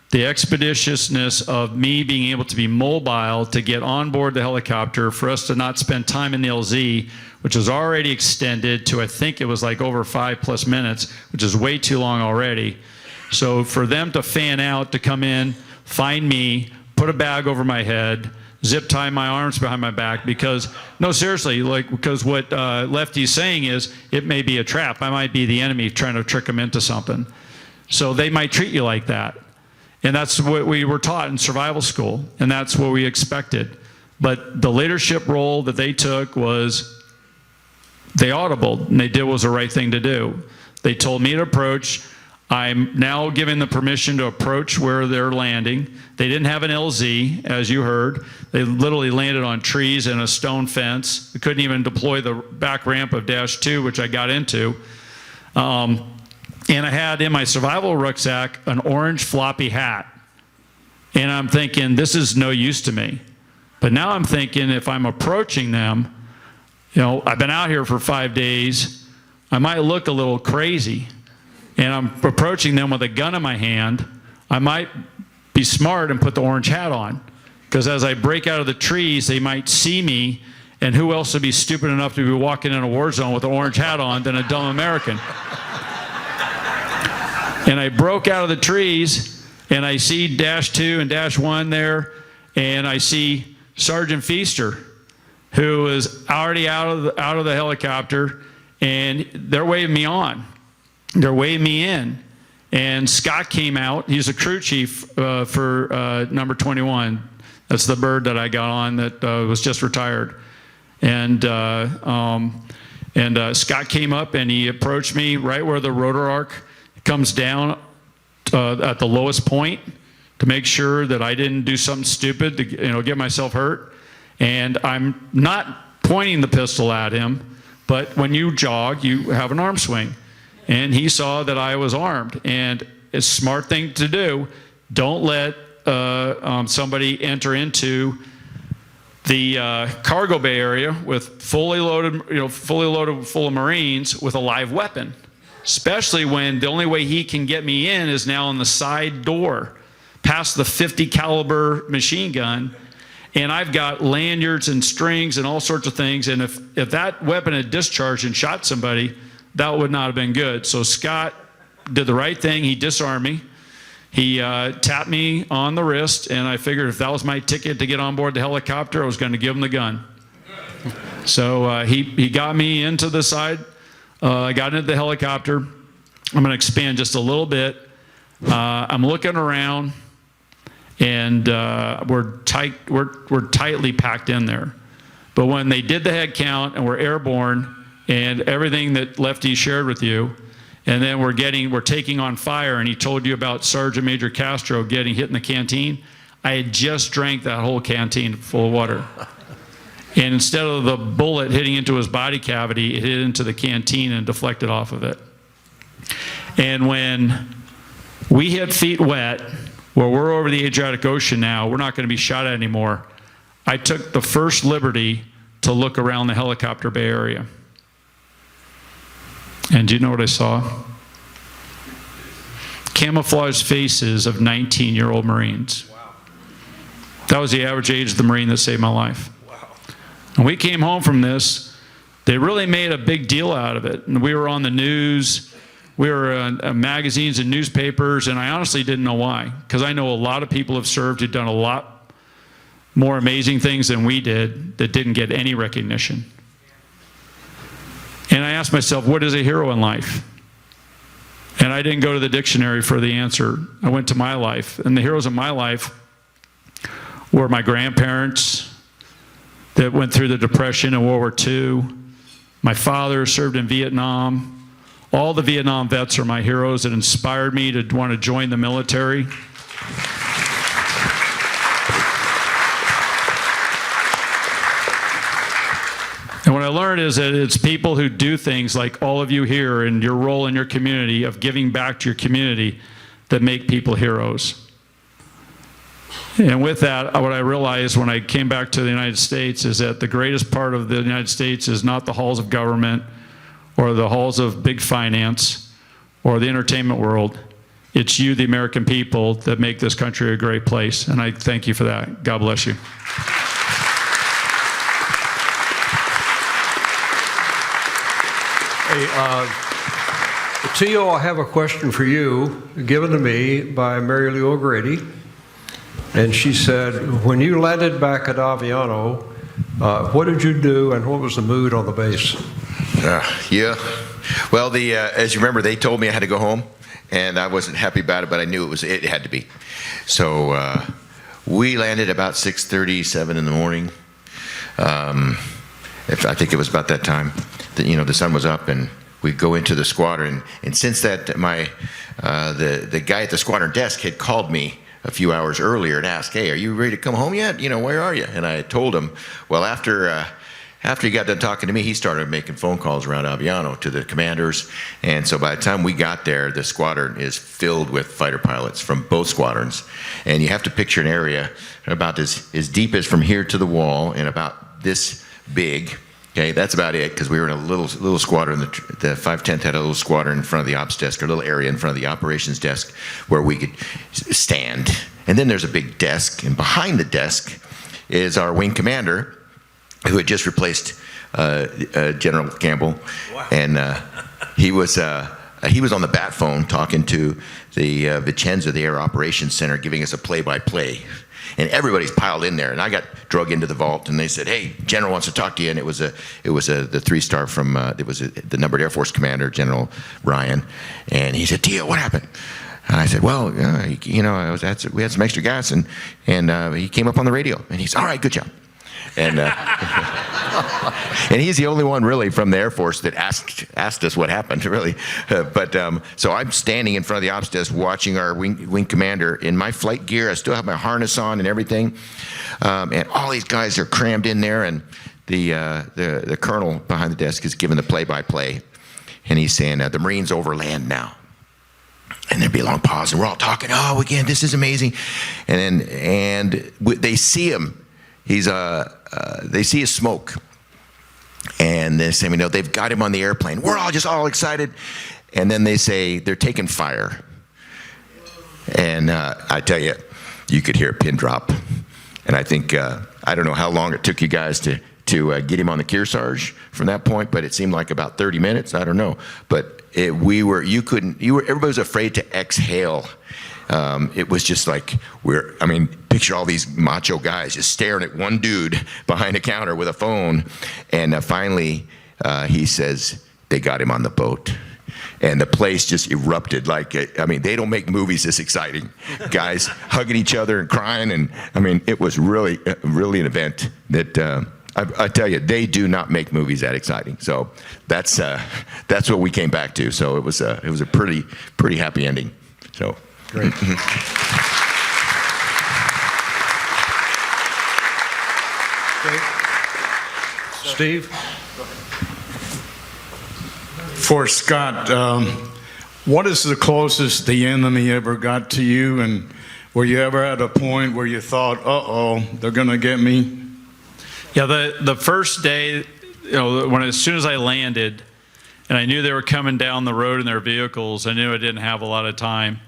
C: the expeditiousness of me being able to be mobile to get on board the helicopter, for us to not spend time in the LZ, which was already extended to, I think it was like over 5+ minutes, which is way too long already. So for them to fan out, to come in, find me, put a bag over my head, zip tie my arms behind my back, because, no, seriously, because what Lefty's saying is, it may be a trap. I might be the enemy trying to trick them into something. So they might treat you like that. And that's what we were taught in survival school, and that's what we expected. But the leadership role that they took was, they audibled, and they did what was the right thing to do. They told me to approach. I'm now giving the permission to approach where they're landing. They didn't have an LZ, as you heard. They literally landed on trees and a stone fence. They couldn't even deploy the back ramp of Dash 2, which I got into. And I had in my survival rucksack an orange floppy hat. And I'm thinking, this is no use to me. But now I'm thinking, if I'm approaching them, I've been out here for 5 days, I might look a little crazy. And I'm approaching them with a gun in my hand, I might be smart and put the orange hat on. Because as I break out of the trees, they might see me, and who else would be stupid enough to be walking in a war zone with an orange hat on than a dumb American? And I broke out of the trees, and I see Dash 2 and Dash 1 there, and I see Sergeant Feaster, who is already out of the helicopter, and they're waving me on. They're waving me in. And Scott came out. He's a crew chief for number 21, That's the bird that I got on that was just retired. And Scott came up and he approached me right where the rotor arc comes down at the lowest point to make sure that I didn't do something stupid to get myself hurt. And I'm not pointing the pistol at him, but when you jog, you have an arm swing. And he saw that I was armed. And it's a smart thing to do. Don't let somebody enter into the cargo bay area with fully loaded full of Marines with a live weapon, especially when the only way he can get me in is now on the side door, past the 50 caliber machine gun, and I've got lanyards and strings and all sorts of things. And if that weapon had discharged and shot somebody, that would not have been good. So Scott did the right thing. He disarmed me. He tapped me on the wrist, and I figured if that was my ticket to get on board the helicopter, I was going to give him the gun. So he got me into the side. I got into the helicopter. I'm going to expand just a little bit. I'm looking around, and we're tightly packed in there. But when they did the head count and we're airborne and everything that Lefty shared with you, and then we're taking on fire, and he told you about Sergeant Major Castro getting hit in the canteen. I had just drank that whole canteen full of water. And instead of the bullet hitting into his body cavity, it hit into the canteen and deflected off of it. And when we hit feet wet, where we're over the Adriatic Ocean now, we're not going to be shot at anymore, I took the first liberty to look around the helicopter bay area. And do you know what I saw? Camouflaged faces of 19-year-old Marines. Wow. That was the average age of the Marine that saved my life. Wow. And we came home from this. They really made a big deal out of it. And we were on the news. We were in magazines and newspapers, and I honestly didn't know why. Because I know a lot of people have served who've done a lot more amazing things than we did that didn't get any recognition. And I asked myself, what is a hero in life? And I didn't go to the dictionary for the answer. I went to my life. And the heroes in my life were my grandparents that went through the Depression and World War II. My father served in Vietnam. All the Vietnam vets are my heroes that inspired me to want to join the military. And what I learned is that it's people who do things like all of you here and your role in your community of giving back to your community that make people heroes. And with that, what I realized when I came back to the United States is that the greatest part of the United States is not the halls of government or the halls of big finance or the entertainment world. It's you, the American people, that make this country a great place. And I thank you for that. God bless you.
A: Hey, T.O., I have a question for you, given to me by Mary Lou O'Grady. And she said, when you landed back at Aviano, what did you do and what was the mood on the base?
H: Yeah. Well, as you remember, they told me I had to go home, and I wasn't happy about it, but I knew it had to be. So we landed about 6:37 in the morning. I think it was about that time. The sun was up, and we go into the squadron. And since that, the guy at the squadron desk had called me a few hours earlier and asked, "Hey, are you ready to come home yet? Where are you?" And I told him, well, after he got done talking to me, he started making phone calls around Aviano to the commanders. And so by the time we got there, the squadron is filled with fighter pilots from both squadrons. And you have to picture an area about as deep as from here to the wall and about this big. Okay, that's about it, because we were in a little squadron. The 510th had a little squadron in front of the ops desk, or a little area in front of the operations desk where we could stand. And then there's a big desk, and behind the desk is our wing commander, who had just replaced General Campbell. Wow. And he was on the bat phone talking to the Vicenza, the Air Operations Center, giving us a play-by-play. And everybody's piled in there, and I got drug into the vault, and they said, "Hey, General wants to talk to you." And it was the 3-star from the numbered Air Force commander, General Ryan, and he said, "T.O., what happened?" And I said, well, you know, we had some extra gas, and he came up on the radio, and he's, all right, good job. And and he's the only one really from the Air Force that asked us what happened, really. So I'm standing in front of the ops desk watching our wing commander in my flight gear. I still have my harness on and everything, and all these guys are crammed in there, and the colonel behind the desk is giving the play-by-play, and he's saying, the Marines overland now. And there'd be a long pause, and we're all talking, oh, again, this is amazing. And they see him. They see his smoke, and they say, they've got him on the airplane. We're all excited, and then they say they're taking fire. And I tell you, you could hear a pin drop. And I think I don't know how long it took you guys to get him on the Kearsarge from that point, but it seemed like about 30 minutes. I don't know, but everybody was afraid to exhale. It was just like picture all these macho guys just staring at one dude behind a counter with a phone. And finally, he says, they got him on the boat. And the place just erupted they don't make movies this exciting. Guys hugging each other and crying. And it was really, really an event that, I tell you, they do not make movies that exciting. So that's what we came back to. So it was a pretty happy ending. So.
A: Great. Steve?
M: For Scott, what is the closest the enemy ever got to you, and were you ever at a point where you thought, uh-oh, they're going to get me?
G: Yeah, the first day, as soon as I landed, and I knew they were coming down the road in their vehicles, I knew I didn't have a lot of time.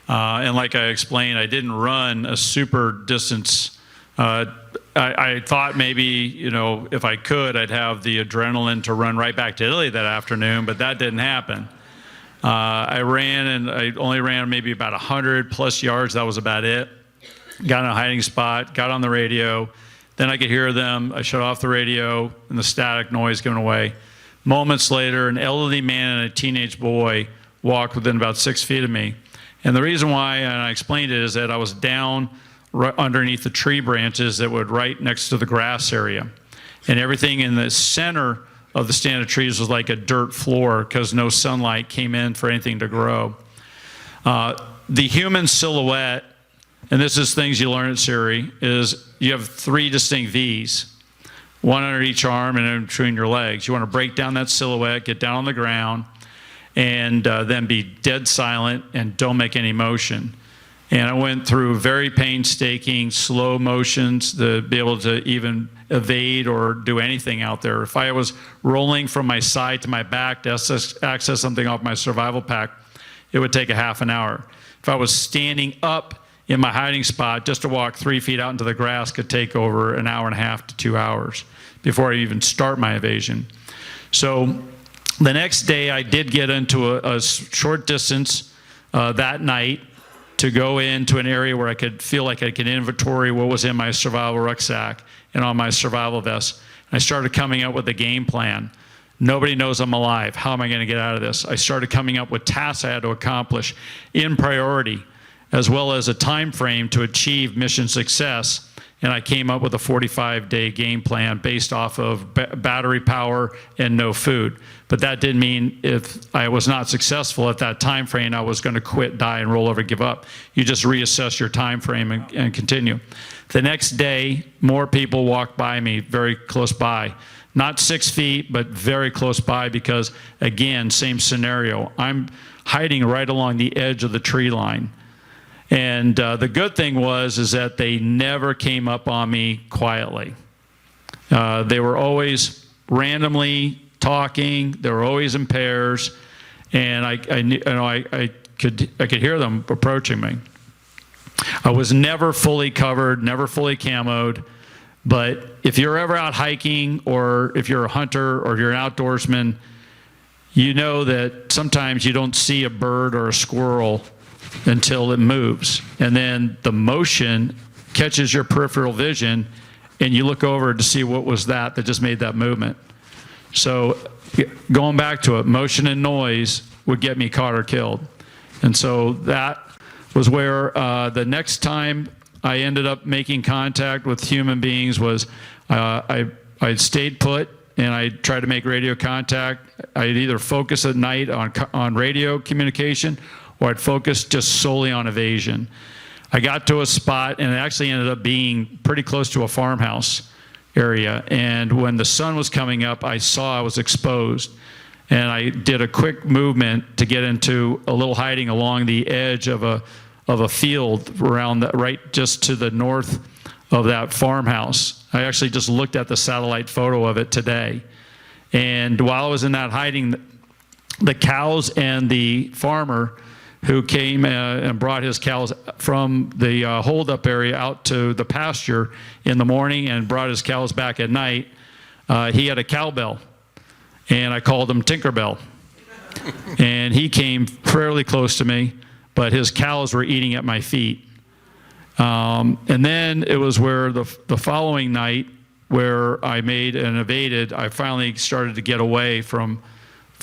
G: And like I explained, I didn't run a super distance. I thought maybe, if I could, I'd have the adrenaline to run right back to Italy that afternoon, but that didn't happen. I ran, and I only ran maybe about 100 plus yards. That was about it. Got in a hiding spot, got on the radio. Then I could hear them. I shut off the radio, and the static noise going away. Moments later, an elderly man and a teenage boy walked within about 6 feet of me. And the reason why, and I explained it, is that I was down underneath the tree branches that would right next to the grass area. And everything in the center of the stand of trees was like a dirt floor because no sunlight came in for anything to grow. The human silhouette, and this is things you learn at Siri, is you have 3 distinct V's, one under each arm and in between your legs. You want to break down that silhouette, get down on the ground, and then be dead silent and don't make any motion. And I went through very painstaking, slow motions to be able to even evade or do anything out there. If I was rolling from my side to my back to access something off my survival pack, it would take a half an hour. If I was standing up in my hiding spot, just to walk 3 feet out into the grass could take over an hour and a half to 2 hours before I even start my evasion. So the next day, I did get into a short distance that night to go into an area where I could feel like I could inventory what was in my survival rucksack and on my survival vest. And I started coming up with a game plan. Nobody knows I'm alive. How am I going to get out of this? I started coming up with tasks I had to accomplish in priority, as well as a time frame to achieve mission success. And I came up with a 45-day game plan based off of battery power and no food. But that didn't mean if I was not successful at that time frame, I was going to quit, die, and roll over, give up. You just reassess your time frame and continue. The next day, more people walked by me very close by. Not 6 feet, but very close by because, again, same scenario. I'm hiding right along the edge of the tree line. And the good thing is that they never came up on me quietly. They were always randomly talking. They were always in pairs, and I could hear them approaching me. I was never fully covered, never fully camoed. But if you're ever out hiking, or if you're a hunter, or if you're an outdoorsman, you know that sometimes you don't see a bird or a squirrel until it moves, and then the motion catches your peripheral vision, and you look over to see what was that just made that movement. So going back to it, motion and noise would get me caught or killed.
C: And so that was where the next time I ended up making contact with human beings was I stayed put and I tried to make radio contact. I'd either focus at night on radio communication or I'd focus just solely on evasion. I got to a spot and it actually ended up being pretty close to a farmhouse area. And when the sun was coming up, I saw I was exposed. And I did a quick movement to get into a little hiding along the edge of a field around right just to the north of that farmhouse. I actually just looked at the satellite photo of it today. And while I was in that hiding, the cows and the farmer who came and brought his cows from the holdup area out to the pasture in the morning and brought his cows back at night, he had a cowbell. And I called him Tinkerbell. And he came fairly close to me, but his cows were eating at my feet. And then it was where the following night, where I made and evaded, I finally started to get away from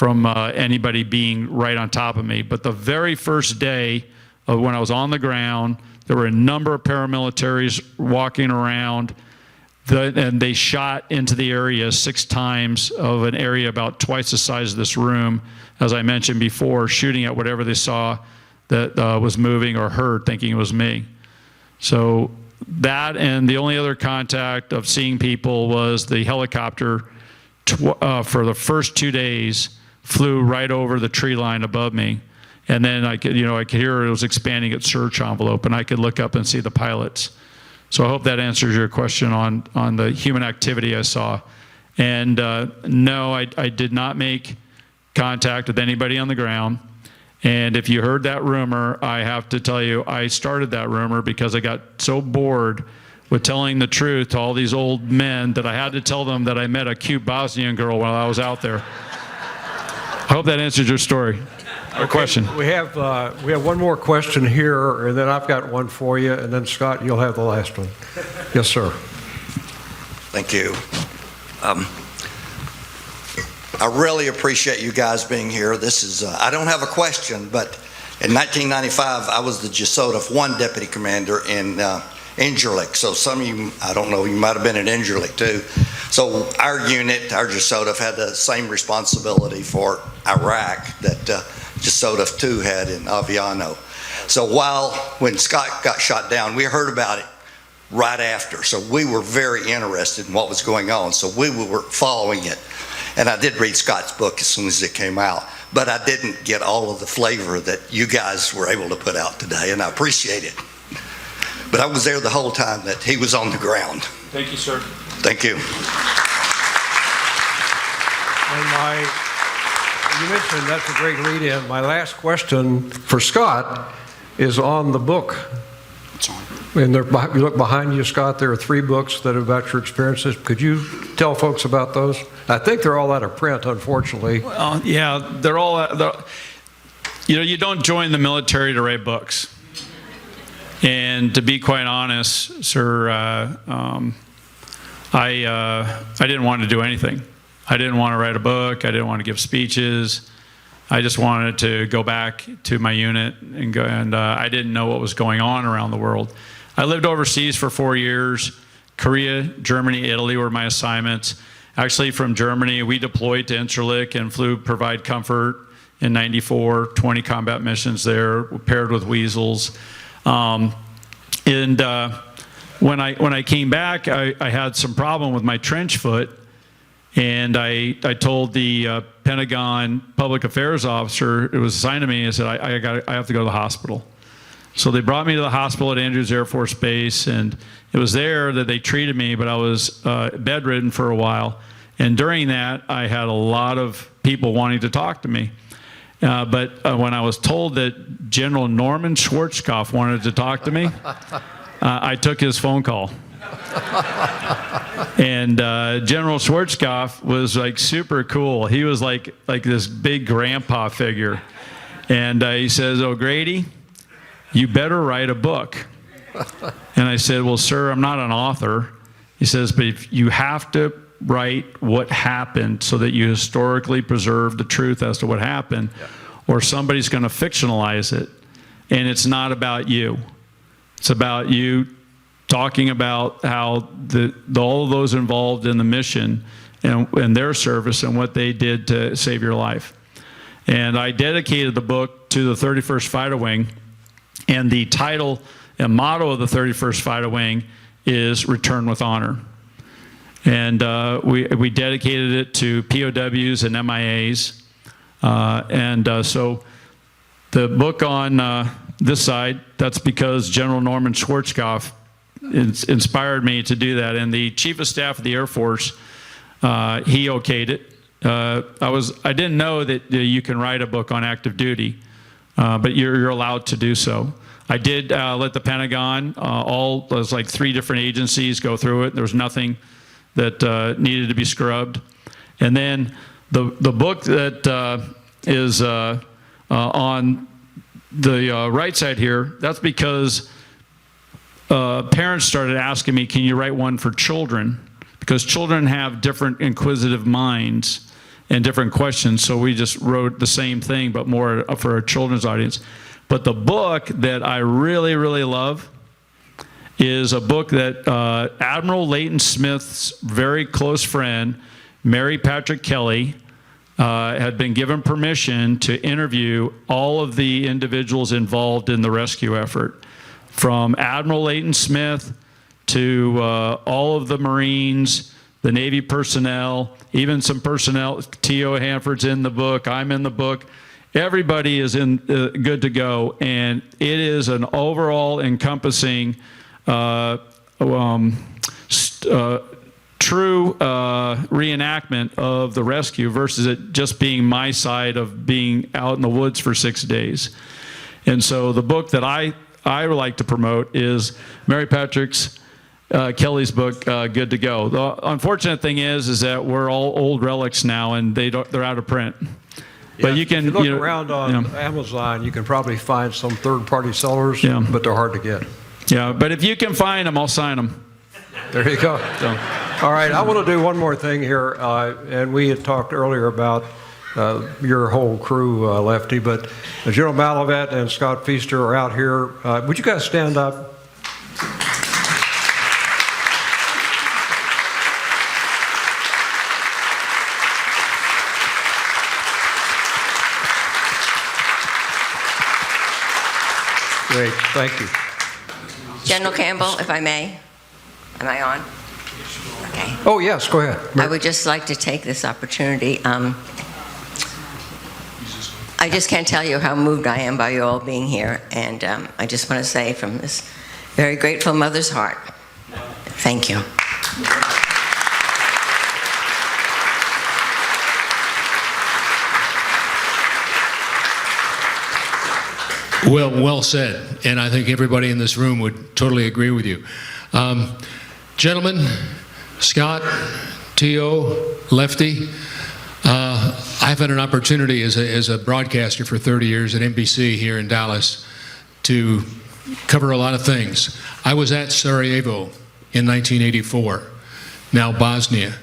C: anybody being right on top of me. But the very first day of when I was on the ground, there were a number of paramilitaries walking around. And they shot into the area 6 times of an area about twice the size of this room, as I mentioned before, shooting at whatever they saw that was moving or heard, thinking it was me. So that, and the only other contact of seeing people was the helicopter for the first 2 days flew right over the tree line above me. And then I could hear it was expanding its search envelope, and I could look up and see the pilots. So I hope that answers your question on the human activity I saw. And no, I did not make contact with anybody on the ground. And if you heard that rumor, I have to tell you, I started that rumor because I got so bored with telling the truth to all these old men that I had to tell them that I met a cute Bosnian girl while I was out there. I hope that answers your story. Or question.
A: We have one more question here, and then I've got one for you, and then Scott, you'll have the last one. Yes, sir.
N: Thank you. I really appreciate you guys being here. This is, I don't have a question, but in 1995, I was the JSOTF 1 deputy commander in Incirlik. So some of you, I don't know, you might have been in Incirlik too. So our unit, our JSOTF, had the same responsibility for Iraq that JSOTF 2 had in Aviano. So when Scott got shot down, we heard about it right after. So we were very interested in what was going on. So we were following it. And I did read Scott's book as soon as it came out, but I didn't get all of the flavor that you guys were able to put out today, and I appreciate it. But I was there the whole time that he was on the ground.
C: Thank you, sir.
N: Thank you.
A: And you mentioned that's a great lead-in. My last question for Scott is on the book. And you look behind you, Scott, there are 3 books that are about your experiences. Could you tell folks about those? I think they're all out of print, unfortunately.
C: Well, yeah, they're all, you don't join the military to write books. And to be quite honest, sir, I didn't want to do anything. I didn't want to write a book. I didn't want to give speeches. I just wanted to go back to my unit and go, and I didn't know what was going on around the world. I lived overseas for 4 years. Korea, Germany, Italy were my assignments. Actually, from Germany, we deployed to Incirlik and flew Provide Comfort in '94, 20 combat missions there, paired with Weasels. When I came back, I had some problem with my trench foot. And I told the Pentagon public affairs officer who was assigned to me, I said, I have to go to the hospital. So they brought me to the hospital at Andrews Air Force Base, and it was there that they treated me, but I was bedridden for a while. And during that, I had a lot of people wanting to talk to me. But when I was told that General Norman Schwarzkopf wanted to talk to me, I took his phone call. And General Schwarzkopf was like super cool. He was like this big grandpa figure. And he says, "O'Grady, you better write a book." And I said, "Well, sir, I'm not an author." He says, "But if you have to write what happened so that you historically preserve the truth as to what happened, or somebody's going to fictionalize it, and it's not about you. It's about you talking about how all of those involved in the mission and their service and what they did to save your life. And I dedicated the book to the 31st Fighter Wing, and the title and motto of the 31st Fighter Wing is Return with Honor. And we dedicated it to POWs and MIAs. So the book on this side, that's because General Norman Schwarzkopf inspired me to do that. And the Chief of Staff of the Air Force, he okayed it. I didn't know that you can write a book on active duty, but you're allowed to do so. I did let the Pentagon, there's like 3 different agencies go through it. There was nothing that needed to be scrubbed. And then the book that is on the right side here, that's because parents started asking me, can you write one for children? Because children have different inquisitive minds and different questions, so we just wrote the same thing, but more for a children's audience. But the book that I really, really love is a book that Admiral Leighton Smith's very close friend, Mary Patrick Kelly, had been given permission to interview all of the individuals involved in the rescue effort, from Admiral Leighton Smith to all of the Marines, the Navy personnel, even some personnel. T.O. Hanford's in the book, I'm in the book. Everybody is in good to go, and it is an overall encompassing true reenactment of the rescue versus it just being my side of being out in the woods for 6 days. And so the book that I would like to promote is Mary Patrick's Kelly's book, Good to Go. The unfortunate thing is that we're all old relics now, and they're out of print.
A: Yeah,
C: but you can
A: if you look around on Amazon, you can probably find some third-party sellers, but they're hard to get.
C: Yeah, but if you can find them, I'll sign them.
A: There you go. So, all right, I want to do one more thing here, and we had talked earlier about your whole crew, Lefty, but General Malavet and Scott Feaster are out here. Would you guys stand up? Great, thank you.
O: General Campbell, if I may. Am I on? Okay.
A: Oh, yes, go ahead.
O: I would just like to take this opportunity. I just can't tell you how moved I am by you all being here, and I just want to say from this very grateful mother's heart, thank you.
P: Well said, and I think everybody in this room would totally agree with you. Gentlemen, Scott, T.O., Lefty, I've had an opportunity as a broadcaster for 30 years at NBC here in Dallas to cover a lot of things. I was at Sarajevo in 1984, now Bosnia,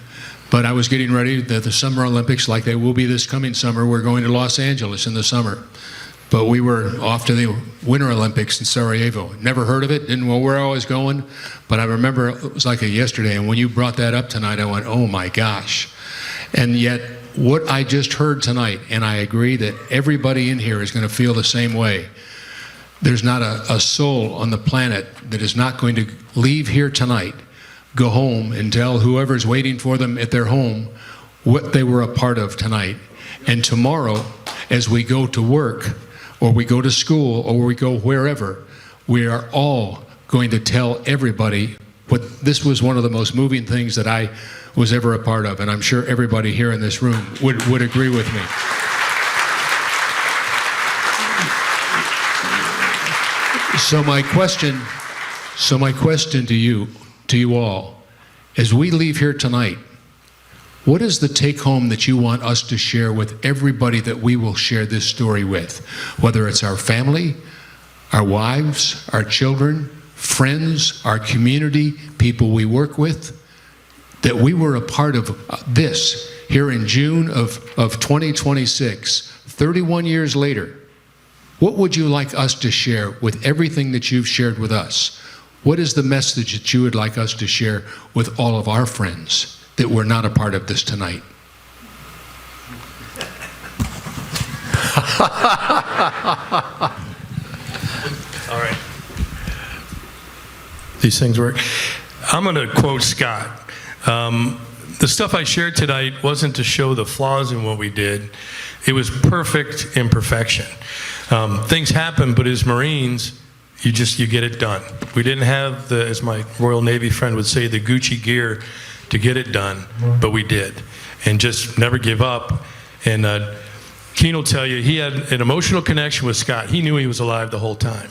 P: but I was getting ready, the Summer Olympics, like they will be this coming summer. We're going to Los Angeles in the summer. But we were off to the Winter Olympics in Sarajevo. Never heard of it, didn't know where I was going, but I remember it was like yesterday, and when you brought that up tonight, I went, oh my gosh. And yet, what I just heard tonight, and I agree that everybody in here is going to feel the same way. There's not a soul on the planet that is not going to leave here tonight, go home and tell whoever's waiting for them at their home what they were a part of tonight. And tomorrow, as we go to work, or we go to school, or we go wherever, we are all going to tell everybody what this was one of the most moving things that I was ever a part of, and I'm sure everybody here in this room would agree with me. So my question to you all, as we leave here tonight, what is the take-home that you want us to share with everybody that we will share this story with? Whether it's our family, our wives, our children, friends, our community, people we work with, that we were a part of this here in June of 2026, 31 years later, what would you like us to share with everything that you've shared with us? What is the message that you would like us to share with all of our friends that were not a part of this tonight?
J: All right. These things work. I'm going to quote Scott. The stuff I shared tonight wasn't to show the flaws in what we did. It was perfect imperfection. Things happen, but as Marines, you get it done. We didn't have the, as my Royal Navy friend would say, the Gucci gear to get it done, but we did. And just never give up. And Keen will tell you, he had an emotional connection with Scott. He knew he was alive the whole time.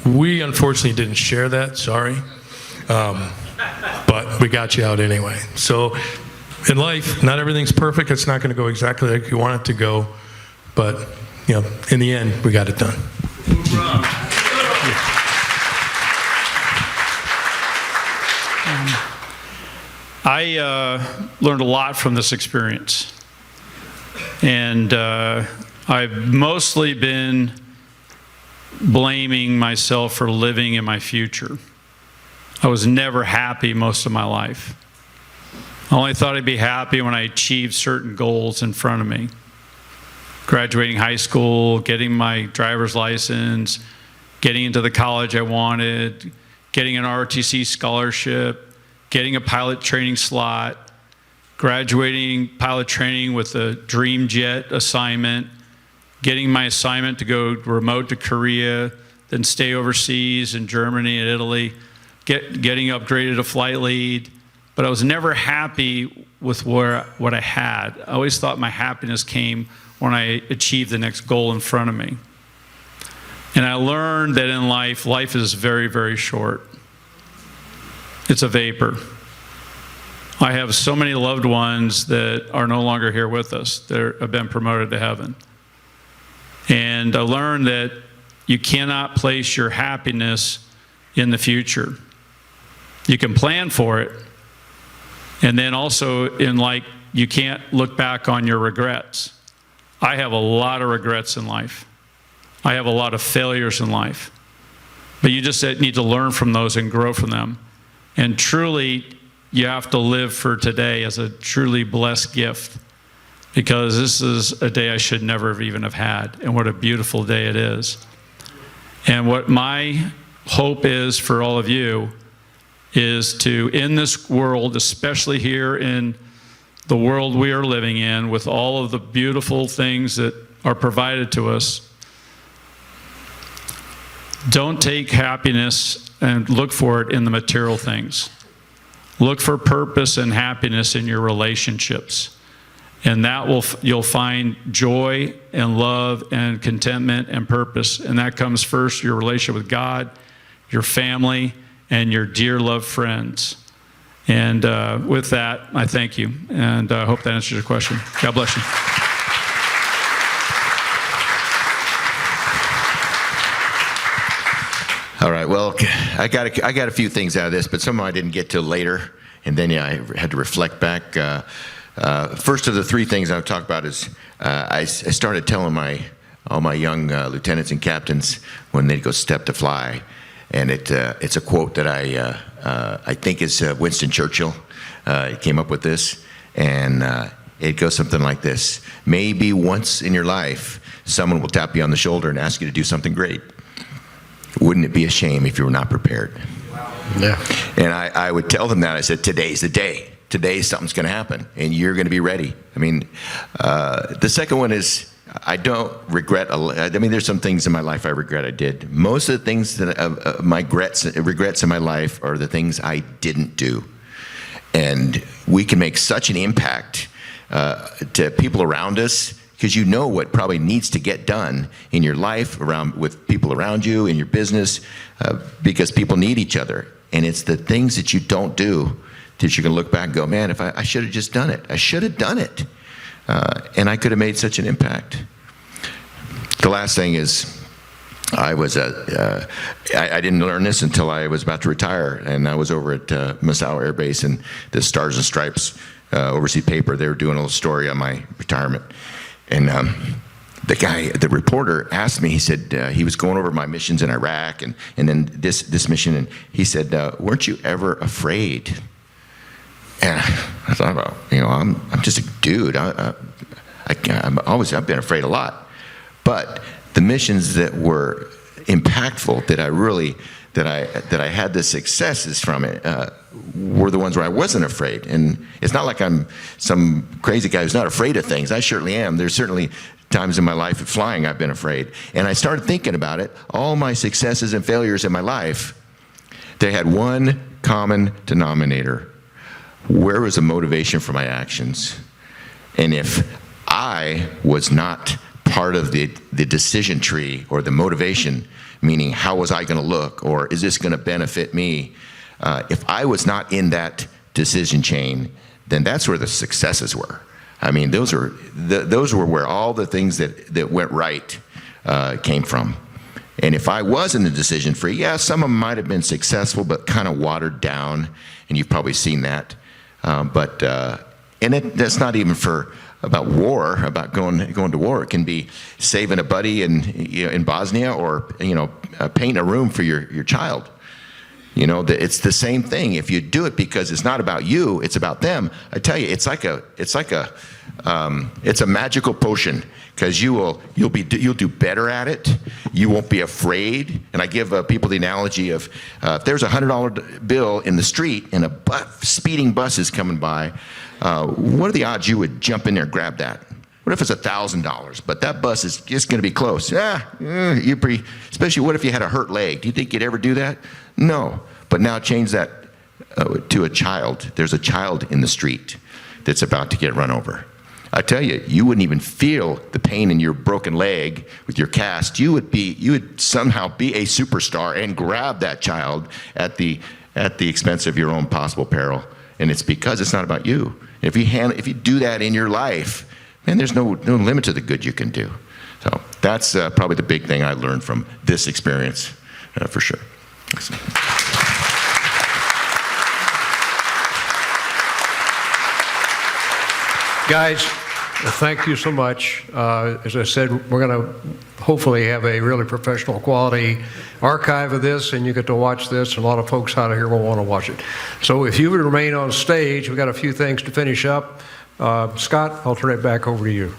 J: We unfortunately didn't share that, sorry. But we got you out anyway. So in life, not everything's perfect. It's not going to go exactly like you want it to go. But, in the end, we got it done.
G: I learned a lot from this experience. And I've mostly been blaming myself for living in my future. I was never happy most of my life. I only thought I'd be happy when I achieved certain goals in front of me. Graduating high school, getting my driver's license, getting into the college I wanted, getting an ROTC scholarship, getting a pilot training slot, graduating pilot training with a dream jet assignment, getting my assignment to go remote to Korea, then stay overseas in Germany and Italy, getting upgraded to flight lead. But I was never happy with what I had. I always thought my happiness came when I achieved the next goal in front of me. And I learned that in life is very, very short. It's a vapor. I have so many loved ones that are no longer here with us. They have been promoted to heaven. And I learned that you cannot place your happiness in the future. You can plan for it. And then also you can't look back on your regrets. I have a lot of regrets in life. I have a lot of failures in life. But you just need to learn from those and grow from them. And truly, you have to live for today as a truly blessed gift, because this is a day I should never have even have had, and what a beautiful day it is. And what my hope is for all of you is to, in this world, especially here in the world we are living in, with all of the beautiful things that are provided to us, don't take happiness and look for it in the material things. Look for purpose and happiness in your relationships. And you'll find joy and love and contentment and purpose. And that comes first, your relationship with God, your family, and your dear loved friends. And with that, I thank you. And I hope that answers your question. God bless you.
H: All right, well, I got a few things out of this, but some of them I didn't get till later, and then I had to reflect back. First of the three things I'll talk about is I started telling all my young lieutenants and captains when they go step to fly, and it's a quote that I think is Winston Churchill. He came up with this, and it goes something like this: maybe once in your life, someone will tap you on the shoulder and ask you to do something great. Wouldn't it be a shame if you were not prepared? Yeah. And I would tell them that. I said, today's the day. Today something's going to happen, and you're going to be ready. I mean, the second one is I don't regret. I mean, there's some things in my life I regret I did. Most of the things that my regrets in my life are the things I didn't do. And we can make such an impact to people around us, because you know what probably needs to get done in your life, with people around you, in your business, because people need each other. And it's the things that you don't do that you can look back and go, man, if I should have just done it. I should have done it. And I could have made such an impact. The last thing is, I didn't learn this until I was about to retire, and I was over at Masao Air Base, and the Stars and Stripes overseas paper, they were doing a little story on my retirement. And the reporter asked me, he said, he was going over my missions in Iraq and then this mission, and he said, weren't you ever afraid? And I thought about, I'm just a dude. I've been afraid a lot. But the missions that were impactful, that I had the successes from it, were the ones where I wasn't afraid. And it's not like I'm some crazy guy who's not afraid of things. I certainly am. There's certainly times in my life of flying I've been afraid. And I started thinking about it. All my successes and failures in my life, they had one common denominator. Where was the motivation for my actions? And if I was not part of the decision tree or the motivation, meaning how was I going to look, or is this going to benefit me? If I was not in that decision chain, then that's where the successes were. I mean, those were where all the things that went right came from. And if I was in the decision tree, yeah, some of them might have been successful, but kind of watered down, and you've probably seen that. That's not even about war, about going to war. It can be saving a buddy in Bosnia, or painting a room for your child. It's the same thing. If you do it because it's not about you, it's about them. I tell you, it's a magical potion, because you'll do better at it. You won't be afraid. And I give people the analogy of if there's a $100 bill in the street and a speeding bus is coming by, what are the odds you would jump in there and grab that? What if it's $1,000, but that bus is just going to be close? Especially what if you had a hurt leg? Do you think you'd ever do that? No. But now change that to a child. There's a child in the street that's about to get run over. I tell you, you wouldn't even feel the pain in your broken leg with your cast. You would somehow be a superstar and grab that child at the expense of your own possible peril. And it's because it's not about you. If you do that in your life, man, there's no limit to the good you can do. So that's probably the big thing I learned from this experience, for sure.
A: Guys, thank you so much. As I said, we're going to hopefully have a really professional quality archive of this, and you get to watch this, and a lot of folks out of here will want to watch it. So if you would remain on stage, we've got a few things to finish up. Scott, I'll turn it back over to you.